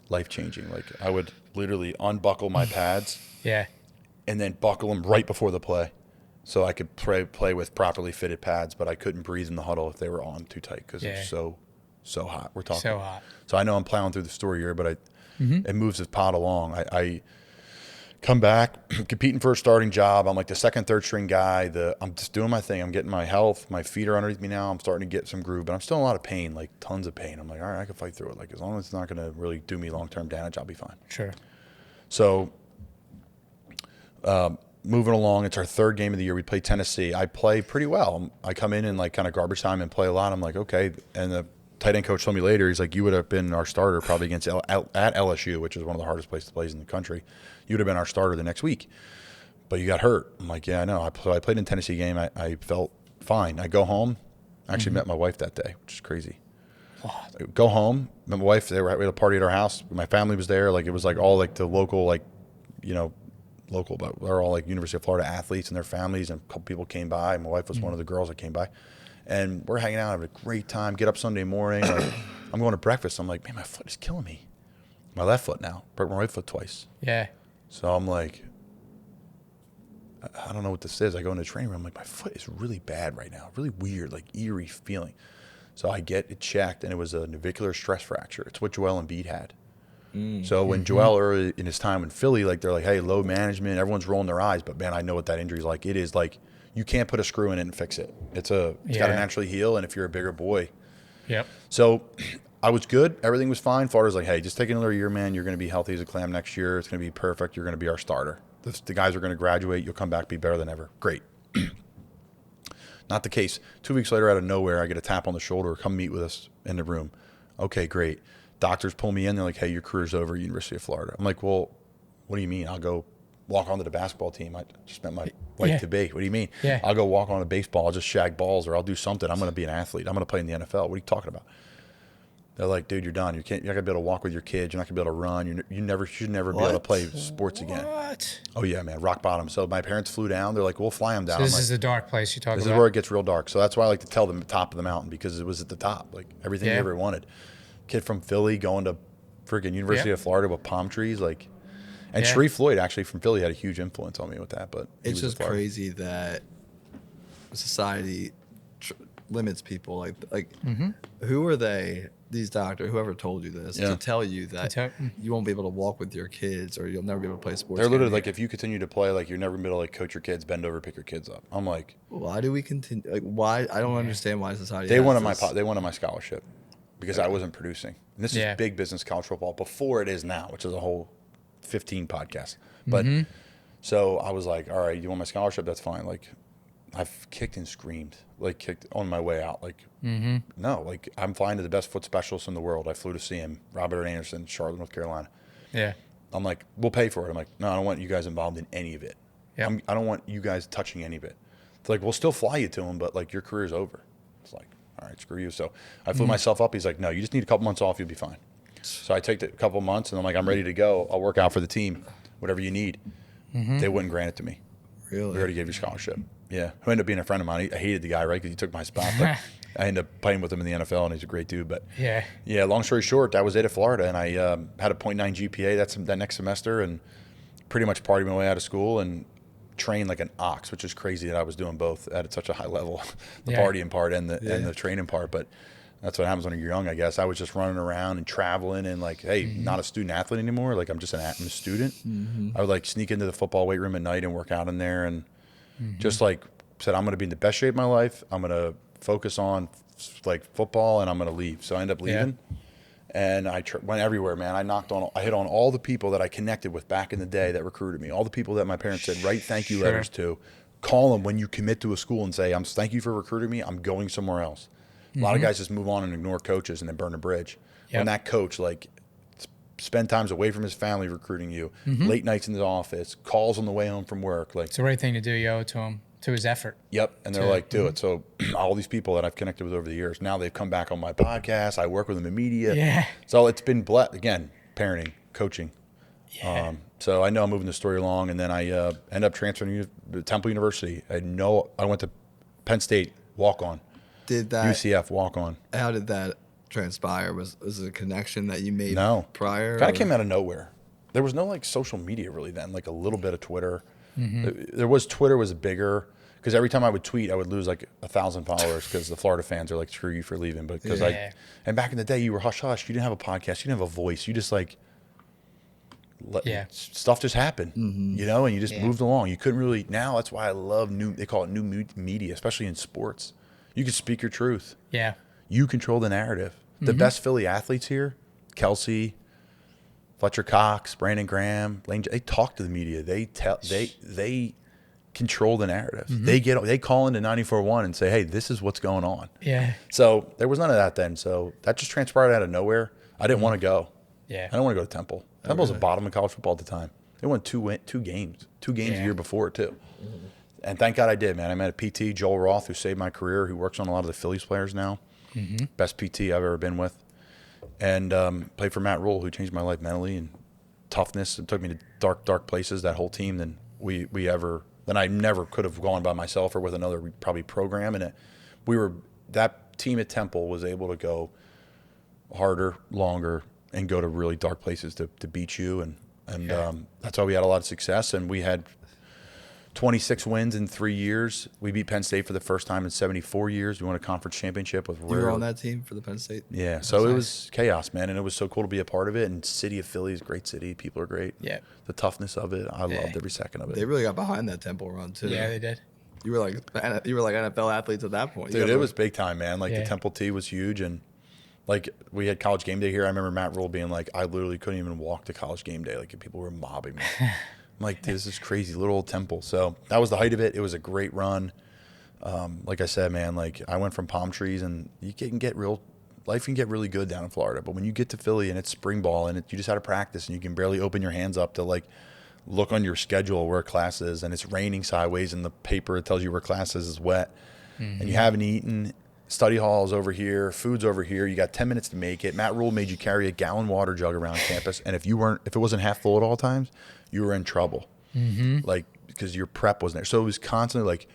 Life-changing. Like I would literally unbuckle my pads. And then buckle them right before the play, so I could play with properly fitted pads. But I couldn't breathe in the huddle if they were on too tight, because it's so hot. We're talking so hot. So I know I'm plowing through the story here, but it moves the pot along. I come back, competing for a starting job. I'm like the second, third string guy. I'm just doing my thing. I'm getting my health. My feet are underneath me now. I'm starting to get some groove, but I'm still in a lot of pain, like tons of pain. I'm like, all right, I can fight through it. Like as long as it's not going to really do me long-term damage, I'll be fine. Sure. So. Moving along, it's our 3rd game of the year. We play Tennessee. I play pretty well. I come in like kind of garbage time and play a lot. I'm like, okay. And the tight end coach told me later, he's like, you would have been our starter probably against at LSU, which is one of the hardest places to play in the country. You would have been our starter the next week, but you got hurt. I'm like, yeah, I know. I played in Tennessee game. I felt fine. I go home. I actually met my wife that day, which is crazy. I go home, met my wife. We had a party at our house. My family was there. Like it was like all like the local, like, you know, local, but they're all like University of Florida athletes and their families, and a couple people came by. My wife was one of the girls that came by, and we're hanging out, having a great time. Get up Sunday morning, like I'm going to breakfast. I'm like, man, my foot is killing me. My left foot now. Broke my right foot twice. Yeah. So I'm like, I don't know what this is. I go into the training room. I'm like, my foot is really bad right now. Really weird, like eerie feeling. So I get it checked, and it was a navicular stress fracture. It's what Joel Embiid had. So when Joel early in his time in Philly, like they're like, hey, load management, everyone's rolling their eyes, but man, I know what that injury is like. It is like you can't put a screw in it and fix it. It's got to naturally heal, and if you're a bigger boy. Yep. So I was good. Everything was fine. Florida's like, hey, just take another year, man. You're going to be healthy as a clam next year. It's going to be perfect. You're going to be our starter. The guys are going to graduate. You'll come back, be better than ever. Great. Not the case. 2 weeks later, out of nowhere, I get a tap on the shoulder. Come meet with us in the room. Okay, great. Doctors pull me in. They're like, hey, your career's over, University of Florida. I'm like, well, what do you mean? I'll go walk onto the basketball team. I just met my wife to be. What do you mean? Yeah. I'll go walk on a baseball. I'll just shag balls, or I'll do something. I'm going to be an athlete. I'm going to play in the NFL. What are you talking about? They're like, dude, you're done. You're not gonna be able to walk with your kids. You're not gonna be able to run. You should never be able to play sports again. What? Oh yeah, man, rock bottom. So my parents flew down. They're like, we'll fly them down. So this I'm like, is the dark place you're talking this about. is where it gets real dark. So that's why I like to tell them the top of the mountain, because it was at the top, like everything you ever wanted. Kid from Philly going to freaking University of Florida with palm trees, like. And Sharif Floyd, actually from Philly, had a huge influence on me with that. But it's just crazy that society limits people. Like who are they? These doctors, whoever told you this, to tell you that you won't be able to walk with your kids, or you'll never be able to play sports. They're literally like, if you continue to play, like you're never gonna be able to like coach your kids, bend over, pick your kids up. I'm like, why do we continue? Like, why? I don't understand why society. They wanted my scholarship because I wasn't producing. And this is big business college football before it is now, which is a whole 15 podcasts. But so I was like, all right, you want my scholarship? That's fine. Like, I've kicked and screamed, like kicked on my way out. Like, no, like I'm flying to the best foot specialist in the world. I flew to see him, Robert Anderson, Charlotte, North Carolina. Yeah. I'm like, we'll pay for it. I'm like, no, I don't want you guys involved in any of it. Yeah. I don't want you guys touching any of it. It's like, we'll still fly you to him, but like your career's over. It's like, all right, screw you. So I flew myself up. He's like, no, you just need a couple months off. You'll be fine. So I take a couple months and I'm like, I'm ready to go. I'll work out for the team, whatever you need. They wouldn't grant it to me. Really? We already gave you scholarship. Yeah. Who ended up being a friend of mine. I hated the guy, right? Because he took my spot. But I ended up playing with him in the NFL, and he's a great dude. But yeah, long story short, that was it at Florida. And I had a 0.9 GPA that next semester and pretty much partied my way out of school and trained like an ox, which is crazy that I was doing both at such a high level, the partying part and the training part. But that's what happens when you're young, I guess. I was just running around and traveling and like, hey, not a student athlete anymore. Like I'm just I'm a student. I would like sneak into the football weight room at night and work out in there and just like said, I'm going to be in the best shape of my life. I'm going to focus on like football and I'm going to leave. So I ended up leaving and I went everywhere, man. I hit on all the people that I connected with back in the day that recruited me, all the people that my parents said, write thank you letters to, call them when you commit to a school and say, thank you for recruiting me. I'm going somewhere else. A lot of guys just move on and ignore coaches and then burn a bridge. When that coach like spend times away from his family recruiting you, late nights in the office, calls on the way home from work. Like it's the right thing to do, you owe it to him, to his effort. Yep. And they're like, do it. So all these people that I've connected with over the years, now they've come back on my podcast. I work with them in media. Yeah. So it's been again, parenting, coaching. Yeah. So I know I'm moving the story along, and then I end up transferring to Temple University. I went to Penn State, walk on. Did that UCF walk on? How did that transpire? Was it a connection that you made prior? Kind of came out of nowhere. There was no like social media really then, like a little bit of Twitter. There was Twitter was bigger because every time I would tweet, I would lose like 1,000 followers because the Florida fans are like, screw you for leaving. But because and back in the day, you were hush hush. You didn't have a podcast. You didn't have a voice. You just like stuff just happened, you know, and you just moved along. You couldn't really. Now that's why I love they call it new media, especially in sports. You can speak your truth. Yeah. You control the narrative. The best Philly athletes here, Kelsey, Fletcher Cox, Brandon Graham, Lane, they talk to the media. They control the narrative. They call into 94.1 and say, hey, this is what's going on. Yeah. So there was none of that then. So that just transpired out of nowhere. I didn't want to go. Yeah. I don't want to go to Temple. Temple was the bottom of college football at the time. They won two games a year before it too. And thank God I did, man. I met a PT, Joel Roth, who saved my career, who works on a lot of the Phillies players now. Best PT I've ever been with. And played for Matt Rule, who changed my life mentally and toughness. It took me to dark places, that whole team, than I never could have gone by myself or with another probably program. And that team at Temple was able to go harder, longer, and go to really dark places to beat you. And that's why we had a lot of success. And we had 26 wins in 3 years. We beat Penn State for the first time in 74 years. We won a conference championship with. You were on that team for the Penn State? Yeah. So it was chaos, man, and it was so cool to be a part of it. And city of Philly is a great city. People are great. Yeah. The toughness of it, I loved every second of it. They really got behind that Temple run too. Yeah, they did. You were like NFL athletes at that point. Dude, it was big time, man. Like the Temple tee was huge, and like we had college game day here. I remember Matt Rule being like, I literally couldn't even walk to college game day. Like people were mobbing me. I'm like, this is crazy, little old Temple. So that was the height of it. It was a great run. Like I said, man, like I went from palm trees, and life can get really good down in Florida. But when you get to Philly and it's spring ball and you just had to practice and you can barely open your hands up to like look on your schedule where class is, and it's raining sideways and the paper it tells you where class is wet, and you haven't eaten. Study hall's over here, food's over here. You got 10 minutes to make it. Matt Rule made you carry a gallon water jug around campus, and if it wasn't half full at all times, you were in trouble. Like, because your prep wasn't there. So it was constantly like,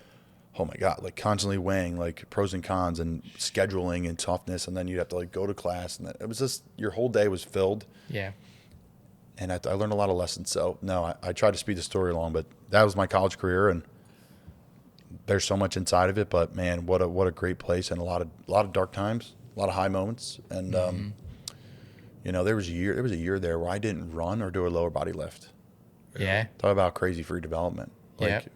oh my God, like constantly weighing like pros and cons and scheduling and toughness, and then you'd have to like go to class, and it was just your whole day was filled. Yeah. And I learned a lot of lessons. So no, I tried to speed the story along, but that was my college career, and there's so much inside of it. But man, what a great place, and a lot of dark times, a lot of high moments, and there was a year there where I didn't run or do a lower body lift. Yeah. Talk about crazy free development. Like,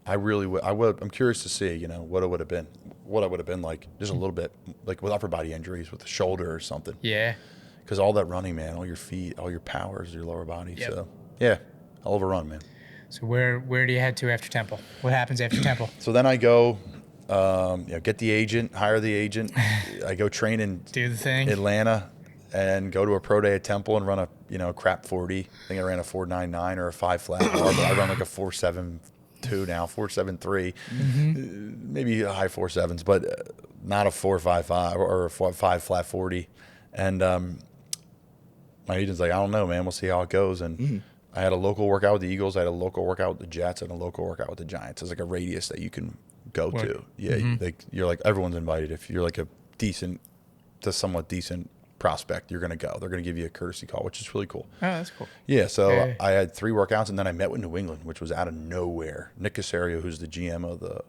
Yeah. I'm curious to see, what I would have been like just a little bit like with upper body injuries with the shoulder or something. Yeah. Because all that running, man, all your feet, all your powers, your lower body. Yep. So yeah, hell of a run, man. So where do you head to after Temple? What happens after Temple? So then I go, get the agent, hire the agent. I go train in Do the thing. Atlanta and go to a pro day at Temple and run a crap 40. I think I ran a 4.99 or a 5 flat bar, but I run like a 4.72 now, 4.73, maybe high 4.7s, but not a 4.55 or a 5 flat 40. And my agent's like, I don't know, man. We'll see how it goes. And I had a local workout with the Eagles. I had a local workout with the Jets and a local workout with the Giants. It's like a radius that you can go to. Yeah, you're like everyone's invited. If you're like a somewhat decent prospect, you're going to go. They're going to give you a courtesy call, which is really cool. Oh, that's cool. Yeah, so Yeah. I had 3 workouts, and then I met with New England, which was out of nowhere. Nick Casario, who's the GM of the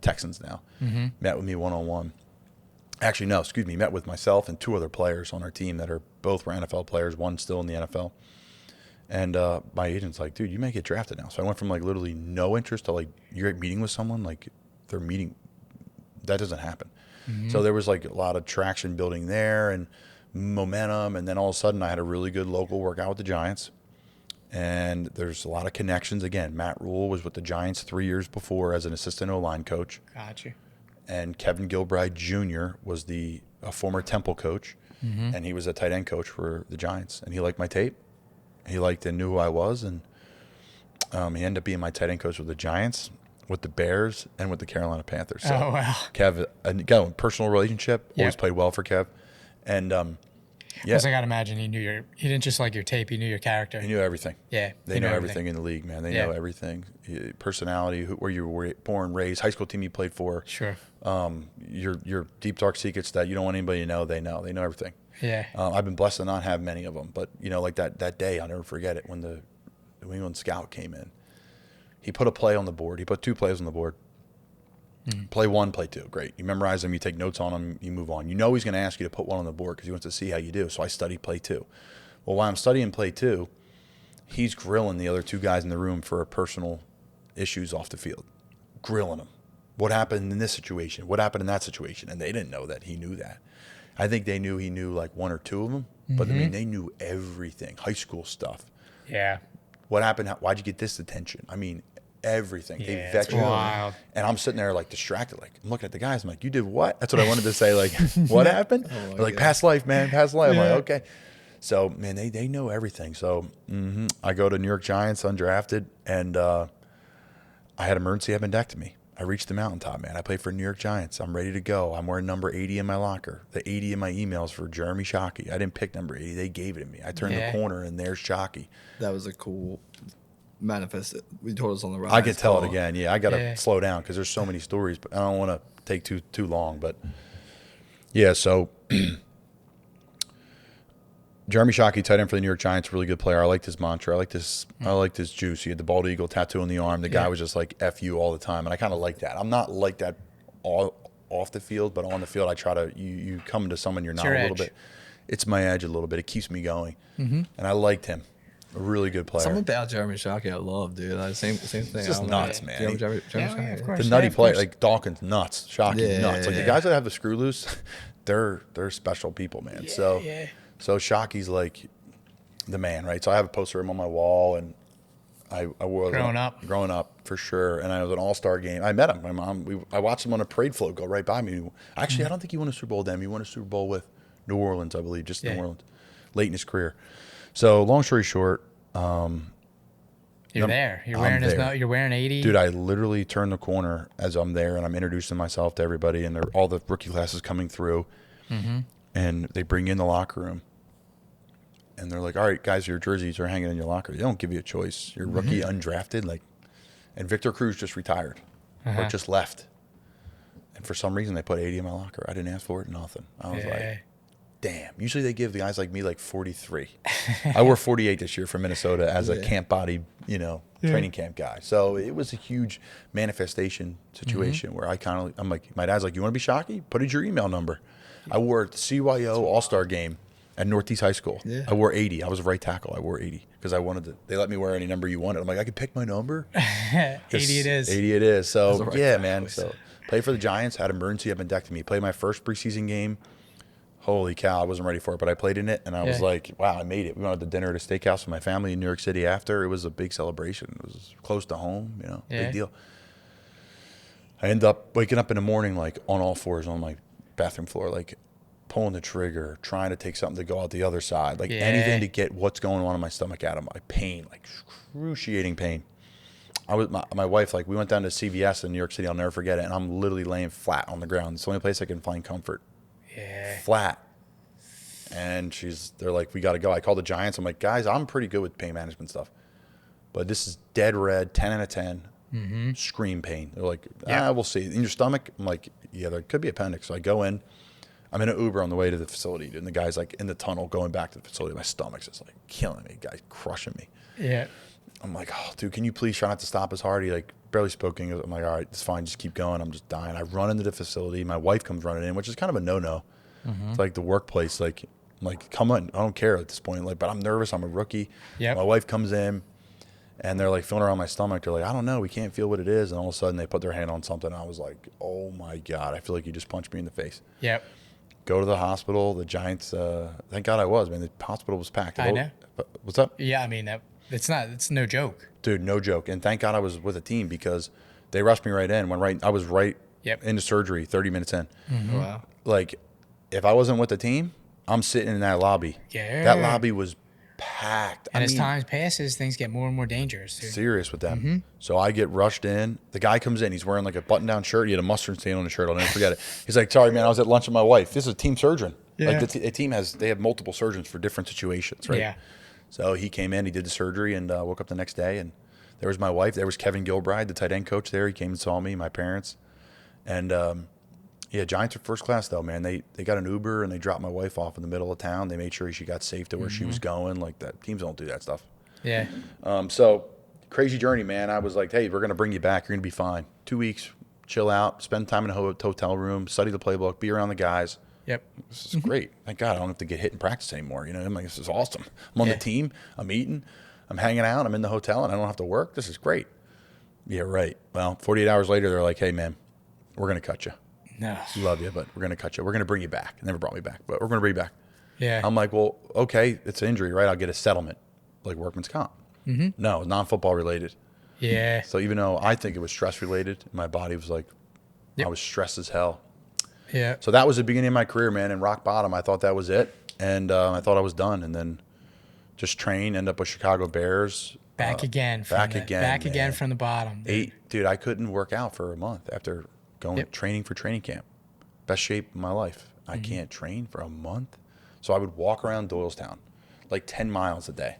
Texans now, met with me one-on-one. Actually, no, excuse me, met with myself and 2 other players on our team that are both were NFL players, one still in the NFL. And my agent's like, dude, you may get drafted now. So I went from like literally no interest to like you're meeting with someone, like they're meeting. That doesn't happen. So there was like a lot of traction building there and momentum. And then all of a sudden I had a really good local workout with the Giants. And there's a lot of connections. Again, Matt Rule was with the Giants 3 years before as an assistant O-line coach. Gotcha. And Kevin Gilbride Jr. was a former Temple coach, and he was a tight end coach for the Giants. And he liked my tape. He liked and knew who I was, and he ended up being my tight end coach with the Giants, with the Bears, and with the Carolina Panthers. So Oh, wow. Kev, again, personal relationship, always Yep. played well for Kev. And yeah, Because I got to imagine he didn't just like your tape, he knew your character. he knew everything. Yeah. They he know knew everything in the league, man. They Yeah. know everything. Personality, where you were born, raised, high school team you played for. Sure. Your deep, dark secrets that you don't want anybody to know, they know. They know everything. Yeah. I've been blessed to not have many of them, but like that day, I'll never forget it when the New England scout came in. He put a play on the board. He put 2 plays on the board. Play 1, play 2. Great. You memorize them. You take notes on them. You move on. You know he's going to ask you to put 1 on the board because he wants to see how you do. So I studied play 2. Well, while I'm studying play 2, he's grilling the other 2 guys in the room for personal issues off the field, grilling them. What happened in this situation? What happened in that situation? And they didn't know that he knew that. I think they knew he knew like 1 or 2 of them, but I mean, they knew everything, high school stuff. Yeah. What happened? Why'd you get this detention? I mean, everything. They Yeah, vet it's you. wild. And I'm sitting there like distracted. Like I'm looking at the guys. I'm like, you did what? That's what I wanted to say. Like, what happened? They're like, past life, man, past life. I'm like, okay. So, man, they know everything. So I go to New York Giants undrafted, and I had emergency appendectomy. I reached the mountaintop, man. I played for New York Giants. I'm ready to go. I'm wearing number 80 in my locker. The 80 in my emails for Jeremy Shockey. I didn't pick number 80. They gave it to me. I turned the corner, and there's Shockey. That was a cool manifest. We told us on the ride. I could tell it again. Yeah, I got to Yeah. slow down because there's so many stories, but I don't want to take too long. But yeah, so Jeremy Shockey, tight end for the New York Giants, really good player. I liked his mantra. I liked his juice. He had the bald eagle tattoo on the arm. The guy was just like F you all the time, and I kind of like that. I'm not like that all off the field, but on the field, I try to you come to someone you're not your a little edge. bit. It's my edge a little bit. It keeps me going, and I liked him. A really good player. Something about Jeremy Shockey I love, dude. Same thing. It's just I don't nuts, know. man. Do you know Jeremy Yeah, Shockey? of course. The nutty of player, course. like Dawkins, nuts, Shocking, Yeah, nuts. Like yeah. the guys that have the screw loose, they're special people, man. Yeah. So Shockey's like the man, right? So I have a poster of him on my wall, and I wore growing up for sure. And I was an all-star game. I met him. My mom. I watched him on a parade float go right by me. Actually, I don't think he won a Super Bowl then. He won a Super Bowl with New Orleans, I believe, just New Orleans, late in his career. So long story short. You're there. You're I'm wearing there. You're wearing 80. Dude, I literally turn the corner as I'm there, and I'm introducing myself to everybody, and all the rookie classes coming through, and they bring you in the locker room, and they're like, "All right, guys, your jerseys are hanging in your locker. They don't give you a choice. You're rookie, undrafted, and Victor Cruz just retired or just left, and for some reason they put 80 in my locker. I didn't ask for it, nothing. I was like, damn. Usually they give the guys like me like 43. I wore 48 this year for Minnesota as a camp body, training camp guy. So it was a huge manifestation situation where I'm like, my dad's like, you want to be shocky? Put in your email number. I wore it at the CYO All-Star game at Northeast High School. Yeah. I wore 80. I was a right tackle. I wore 80 because I wanted to. They let me wear any number you wanted. I'm like, I could pick my number. 80 it is. 80 it is. So right yeah, tackle, man. So played for the Giants. Had emergency appendectomy. Played my first preseason game. Holy cow, I wasn't ready for it, but I played in it, and I was like, wow, I made it. We went to dinner at a steakhouse with my family in New York City after. It was a big celebration. It was close to home, big deal. I end up waking up in the morning, like, on all fours on my bathroom floor, like, pulling the trigger, trying to take something to go out the other side, like, anything to get what's going on in my stomach out of my pain, like, excruciating pain. I was my wife, like, we went down to CVS in New York City. I'll never forget it, and I'm literally laying flat on the ground. It's the only place I can find comfort. Flat. And they're like, we got to go. I called the Giants. I'm like, guys, I'm pretty good with pain management stuff, but this is dead red, 10 out of 10, scream pain. They're like, we'll see. In your stomach? I'm like, yeah, there could be appendix. So I go in. I'm in an Uber on the way to the facility, and the guy's like in the tunnel going back to the facility. My stomach's just like killing me. Guy's crushing me. Yeah. I'm like, oh, dude, can you please try not to stop as hard? He like barely spoke English. I'm like, all right, it's fine. Just keep going. I'm just dying. I run into the facility. My wife comes running in, which is kind of a no-no. It's like the workplace, like, come on, I don't care at this point. Like, but I'm nervous. I'm a rookie. My wife comes in, and they're like feeling around my stomach. They're like, I don't know. We can't feel what it is. And all of a sudden, they put their hand on something. And I was like, oh my God, I feel like you just punched me in the face. Yep. Go to the hospital. The Giants. Thank God I was. Man, the hospital was packed. I know. What's up? Yeah, I mean, it's no joke, dude. No joke. And thank God I was with a team because they rushed me right in. I was right into surgery. 30 minutes in. Wow. Like, if I wasn't with the team, I'm sitting in that lobby. Yeah. That lobby was packed. And as time passes, things get more and more dangerous. Dude. Serious with them. So I get rushed in. The guy comes in. He's wearing like a button-down shirt. He had a mustard stain on his shirt. I'll never forget it. He's like, sorry, man, I was at lunch with my wife. This is a team surgeon. Yeah. Like the team they have multiple surgeons for different situations, right? Yeah. So he came in. He did the surgery and woke up the next day. And there was my wife. There was Kevin Gilbride, the tight end coach there. He came and saw me, my parents. And yeah, Giants are first class though, man. They got an Uber and they dropped my wife off in the middle of town. They made sure she got safe to where she was going. Like that, teams don't do that stuff. Yeah. So crazy journey, man. I was like, hey, we're gonna bring you back. You're gonna be fine. 2 weeks, chill out, spend time in a hotel room, study the playbook, be around the guys. Yep. This is great. Thank God I don't have to get hit in practice anymore. I'm like, this is awesome. I'm on the team. I'm eating. I'm hanging out. I'm in the hotel, and I don't have to work. This is great. Yeah, right. Well, 48 hours later, they're like, hey, man, we're gonna cut you. No. Love you, but we're going to cut you. We're going to bring you back. They never brought me back, but we're going to bring you back. Yeah. I'm like, well, okay, it's an injury, right? I'll get a settlement, like workman's comp. No, non-football related. Yeah. So even though I think it was stress related, my body was like, I was stressed as hell. Yeah. So that was the beginning of my career, man. And rock bottom, I thought that was it. And I thought I was done. And then just train, end up with Chicago Bears. Back again from the bottom. Dude, I couldn't work out for a month after going training for training camp. Best shape of my life. I can't train for a month. So I would walk around Doylestown like 10 miles a day.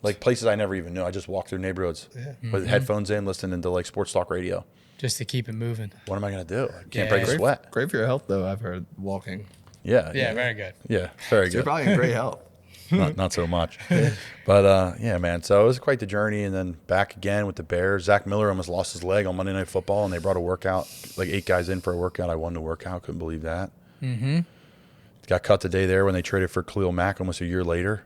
Like places I never even knew. I just walked through neighborhoods with headphones in, listening to like sports talk radio. Just to keep it moving. What am I going to do? I can't break a sweat. Great for your health though, I've heard, walking. Yeah, very good. Yeah, very good. You're probably in great health. Not so much. But, yeah, man. So it was quite the journey. And then back again with the Bears. Zach Miller almost lost his leg on Monday Night Football, and they brought a workout, like 8 guys in for a workout. I won the workout. Couldn't believe that. Got cut today there when they traded for Khalil Mack almost a year later.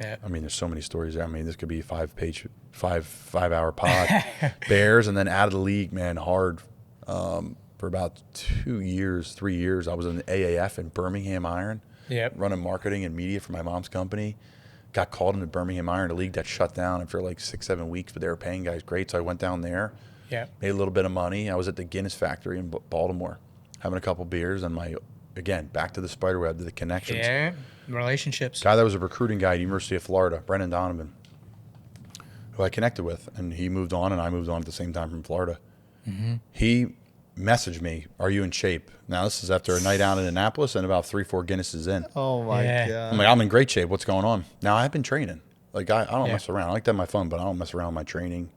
Yeah. I mean, there's so many stories there. I mean, this could be a 5-hour pod. Bears, and then out of the league, man, hard for about 3 years. I was in the AAF in Birmingham Iron. Yep. Running marketing and media for my mom's company. Got called into Birmingham Iron, a league that shut down after like 6-7 weeks, but they were paying guys great. So I went down there. Yeah. Made a little bit of money. I was at the Guinness factory in Baltimore, having a couple beers, and back to the spider web, to the connections. Yeah. Relationships. Guy that was a recruiting guy at University of Florida, Brendan Donovan. who I connected with, and he moved on, and I moved on at the same time from Florida. He messaged me, "Are you in shape?" Now this is after a night out in Annapolis and about 3-4 Guinnesses in. Oh my Yeah. god. I'm like, I'm in great shape. What's going on? Now I've been training. Like I don't mess around. I like to have my fun, but I don't mess around with my training.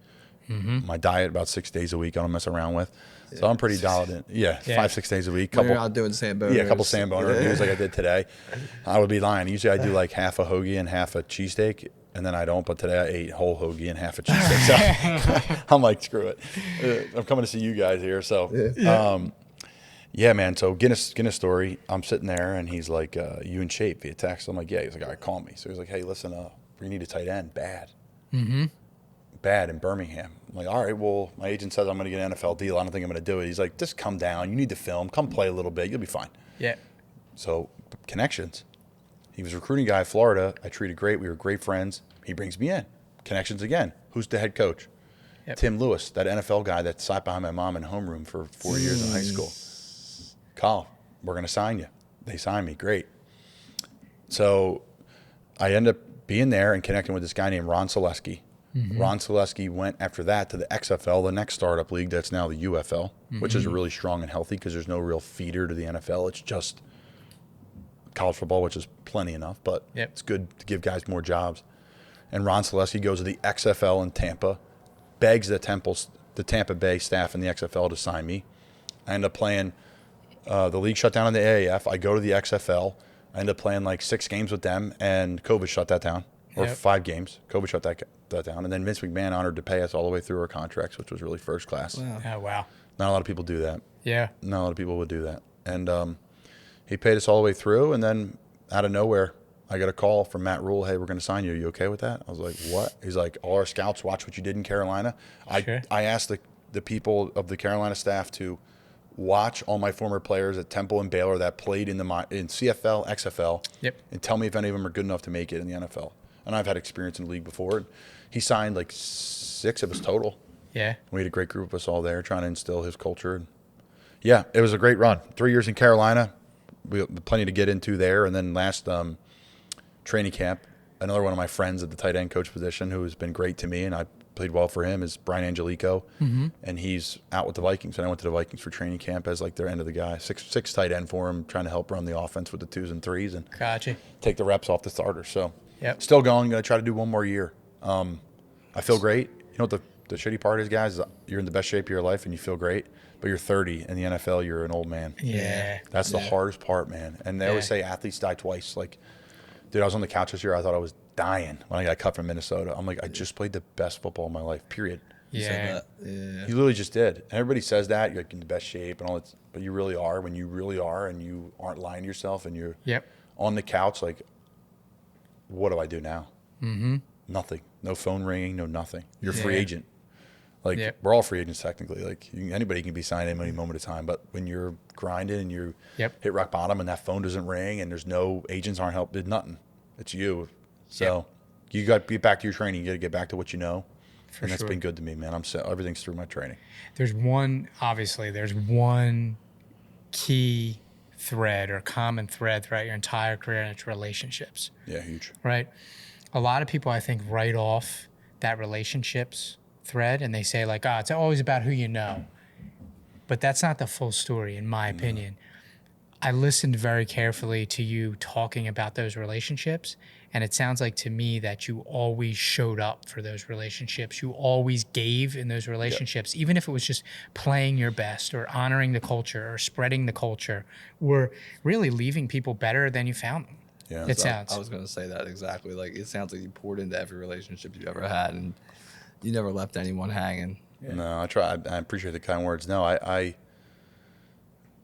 My diet about 6 days a week I don't mess around with. So I'm pretty dialed in. Yeah, 5-6 days a week. When you're out doing Samboners. Yeah, a couple Sambona reviews like I did today. I would be lying. Usually I do like half a hoagie and half a cheesesteak, and then I don't. But today I ate whole hoagie and half a cheesesteak. So I'm like, screw it. I'm coming to see you guys here. So, yeah, man. So Guinness story. I'm sitting there, and he's like, "You in shape?" Via text. I'm like, "Yeah." He's like, "All right, call me." So he's like, "Hey, listen, we need a tight end, bad." Bad in Birmingham. I'm like, all right, well, my agent says I'm going to get an NFL deal. I don't think I'm going to do it. He's like, just come down. You need to film. Come play a little bit. You'll be fine. Yeah. So connections. He was a recruiting guy in Florida. I treated great. We were great friends. He brings me in. Connections again. Who's the head coach? Yep. Tim Lewis, that NFL guy that sat behind my mom in homeroom for 4 years in high school. Kyle, we're going to sign you. They signed me. Great. So I end up being there and connecting with this guy named Ron Selesky. Ron Selesky went after that to the XFL, the next startup league that's now the UFL, which is really strong and healthy because there's no real feeder to the NFL. It's just college football, which is plenty enough, but it's good to give guys more jobs. And Ron Selesky goes to the XFL in Tampa, begs the Tampa Bay staff and the XFL to sign me. I end up playing, the league shut down in the AAF. I go to the XFL. I end up playing like 6 games with them, and COVID shut that down. Or 5 games. COVID shut that down. And then Vince McMahon honored to pay us all the way through our contracts, which was really first class. Wow. Oh, wow. Not a lot of people do that. Yeah. Not a lot of people would do that. And he paid us all the way through. And then out of nowhere, I got a call from Matt Rule. "Hey, we're going to sign you. Are you okay with that?" I was like, "What?" He's like, "All our scouts watch what you did in Carolina." Sure. I asked the people of the Carolina staff to watch all my former players at Temple and Baylor that played in CFL, XFL, and tell me if any of them are good enough to make it in the NFL. And I've had experience in the league before. And he signed like 6 of us total. Yeah. We had a great group of us all there trying to instill his culture. And yeah, it was a great run. 3 years in Carolina. We had plenty to get into there. And then last training camp, another one of my friends at the tight end coach position who has been great to me, and I played well for him, is Brian Angelico. And he's out with the Vikings. And I went to the Vikings for training camp as like their end of the guy. Six tight end for him, trying to help run the offense with the 2s and 3s and Gotcha. take the reps off the starters. So Still going. Going to try to do one more year. I feel great. You know what the shitty part is, guys? Is you're in the best shape of your life and you feel great, but you're 30 in the NFL. You're an old man. Yeah. That's the hardest part, man. And they always say athletes die twice. Like, dude, I was on the couch this year. I thought I was dying when I got cut from Minnesota. I'm like, I just played the best football of my life. Period. Yeah. You literally just did. And everybody says that you're like in the best shape and all that, but you really are. When you really are, and you aren't lying to yourself, and you're on the couch, like, what do I do now? Nothing. No phone ringing. No nothing. You're a free agent. Like, we're all free agents technically. Like, anybody can be signed in any moment of time. But when you're grinding and you hit rock bottom and that phone doesn't ring and there's no agents aren't helping, nothing. It's you. So you got to get back to your training. You got to get back to what you know. And that's been good to me, man. Everything's through my training. There's one key thread or common thread throughout your entire career, and it's relationships. Yeah, huge. Right? A lot of people, I think, write off that relationships thread and they say like, it's always about who you know. But that's not the full story, in my opinion. I listened very carefully to you talking about those relationships, and it sounds like to me that you always showed up for those relationships. You always gave in those relationships, even if it was just playing your best or honoring the culture or spreading the culture or really leaving people better than you found them. Yeah, it sounds. I was going to say that exactly. Like, it sounds like you poured into every relationship you've ever had, and you never left anyone hanging. No, I try. I appreciate the kind words. No,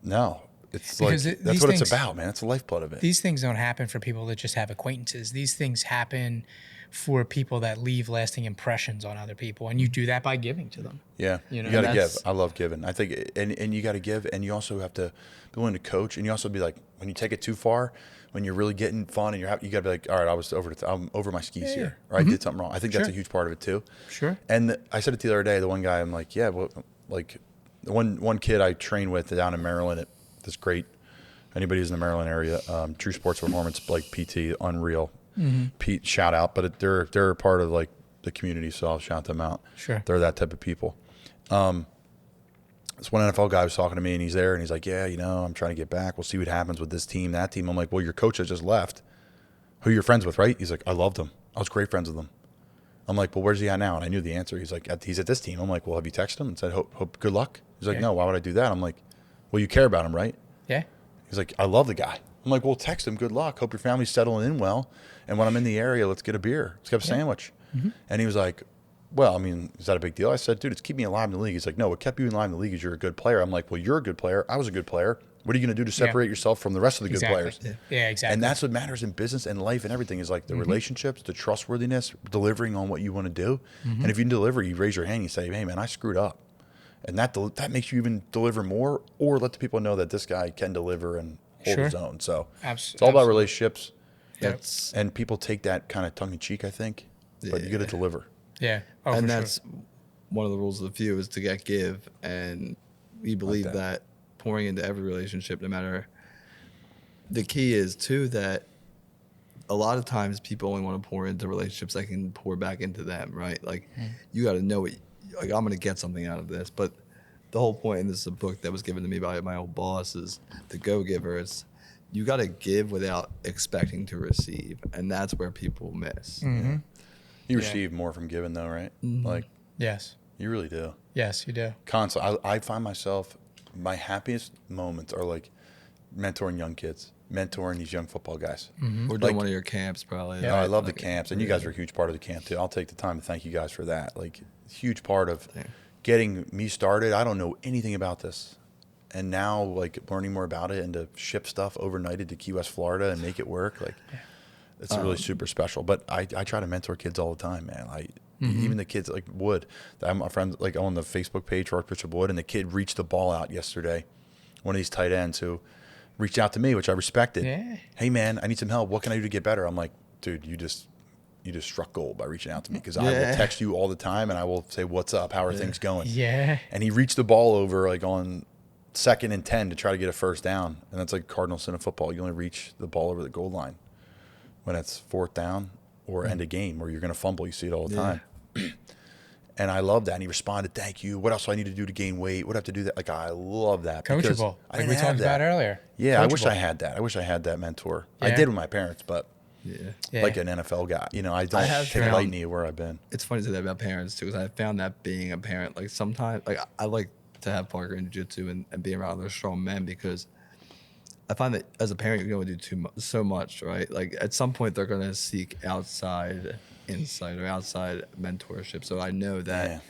no. It's Because like that's what it's about, man. It's the lifeblood of it. These things don't happen for people that just have acquaintances. These things happen for people that leave lasting impressions on other people, and you do that by giving to them. Yeah, You know, you got to give. that's- I love giving. I think, and you got to give, and you also have to be willing to coach, and you also be like, when you take it too far, when you're really getting fun, and you got to be like, all right, I'm over my skis here, or I did something wrong. I think that's a huge part of it too. Sure. And I said it the other day. The one guy, I'm like, like the one kid I train with down in Maryland at this great. Anybody who's in the Maryland area, True Sports Performance, like PT, unreal. Pete, shout out. But they're part of like the community, so I'll shout them out. Sure. They're that type of people. This one NFL guy was talking to me, and he's there, and he's like, yeah, I'm trying to get back. We'll see what happens with this team, that team. I'm like, well, your coach has just left. Who you're friends with, right? He's like, I loved him. I was great friends with him. I'm like, well, where's he at now? And I knew the answer. He's like, he's at this team. I'm like, well, have you texted him and said, hope good luck? He's like, no, why would I do that? I'm like, well, you care about him, right? Yeah. He's like, I love the guy. I'm like, well, text him, good luck. Hope your family's settling in well. And when I'm in the area, let's get a beer. Let's get a sandwich. Mm-hmm. And he was like, well, I mean, is that a big deal? I said, dude, it's keeping me alive in the league. He's like, no, what kept you alive in the league is you're a good player. I'm like, well, you're a good player. I was a good player. What are you going to do to separate yourself from the rest of the good players? Yeah, exactly. And that's what matters in business and life and everything is like the relationships, the trustworthiness, delivering on what you want to do. And if you deliver, you raise your hand, you say, hey, man, I screwed up. And that makes you even deliver more or let the people know that this guy can deliver and hold his own. So it's all about relationships. Yep. And people take that kind of tongue-in-cheek, I think. But you got to deliver. Yeah. Oh, and that's one of the rules of the few is to get give. And we believe that pouring into every relationship, no matter. The key is, too, that a lot of times people only want to pour into relationships that can pour back into them, right? Like, you got to know it. Like, I'm going to get something out of this. But the whole point, and this is a book that was given to me by my old boss, is The Go-Giver. Is you got to give without expecting to receive. And that's where people miss. Mm-hmm. You receive more from giving, though, right? Like, yes. You really do. Yes, you do. Constantly. I find myself, my happiest moments are like mentoring young kids, mentoring these young football guys. Or doing one of your camps, probably. Yeah, I love the camps, and you guys are a huge part of the camp too. I'll take the time to thank you guys for that. Like, huge part of getting me started. I don't know anything about this, and now like learning more about it and to ship stuff overnighted to Key West, Florida, and make it work. Like, it's really super special. But I try to mentor kids all the time, man. Even the kids like Wood. I'm a friend like on the Facebook page for Archbishop Wood, and the kid reached the ball out yesterday. One of these tight ends who reached out to me, which I respected. Yeah. Hey man, I need some help. What can I do to get better? I'm like, dude, you just struck gold by reaching out to me because I will text you all the time and I will say, what's up? How are things going? Yeah. And he reached the ball over like on 2nd and 10 to try to get a first down, and that's like cardinal sin of football. You only reach the ball over the goal line when it's 4th down or end of game where you're going to fumble. You see it all the time. And I love that. And he responded, thank you. What else do I need to do to gain weight? What do I have to do that? Like, I love that. Coachable. Like we talked about earlier. Yeah, Coachable. I wish I had that. I wish I had that mentor. Yeah. I did with my parents, but Yeah. like an NFL guy. I don't take lightning where I've been. It's funny to say that about parents, too, because I found that being a parent, like sometimes, like I like to have Parker in jiu-jitsu and be around other strong men because I find that as a parent, you're going to do so much, right? Like at some point, they're going to seek outside insight or outside mentorship. So I know that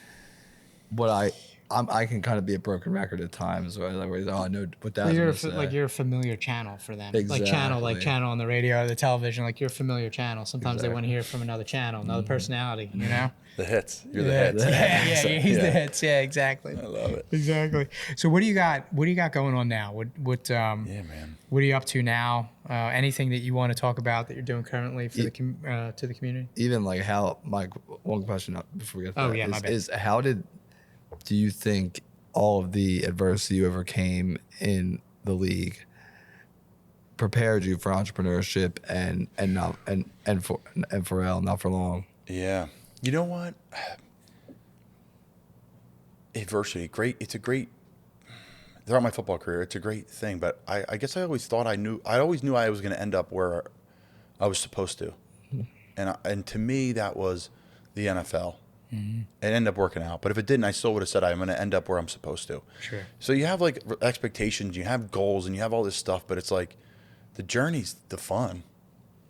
I can kind of be a broken record at times, right? Like, I know what that's you're a familiar channel for them. Exactly. Like channel on the radio or the television. Like you're a familiar channel. Sometimes they want to hear from another channel, another personality. You know. The hits. You're the hits. Yeah, he's the hits. Yeah, exactly. I love it. Exactly. So what do you got? What do you got going on now? What man. What are you up to now? Anything that you want to talk about that you're doing currently for to the community? Even like how my one question before we get to that my bad. is how do you think all of the adversity you overcame in the league prepared you for entrepreneurship and for not for long? Yeah. You know what? Adversity, great. It's a great. Throughout my football career, it's a great thing. But I guess I always thought I always knew I was going to end up where I was supposed to, and to me that was the NFL. It ended up working out. But if it didn't, I still would have said I'm going to end up where I'm supposed to. Sure. So you have like expectations, you have goals, and you have all this stuff. But it's like the journey's the fun.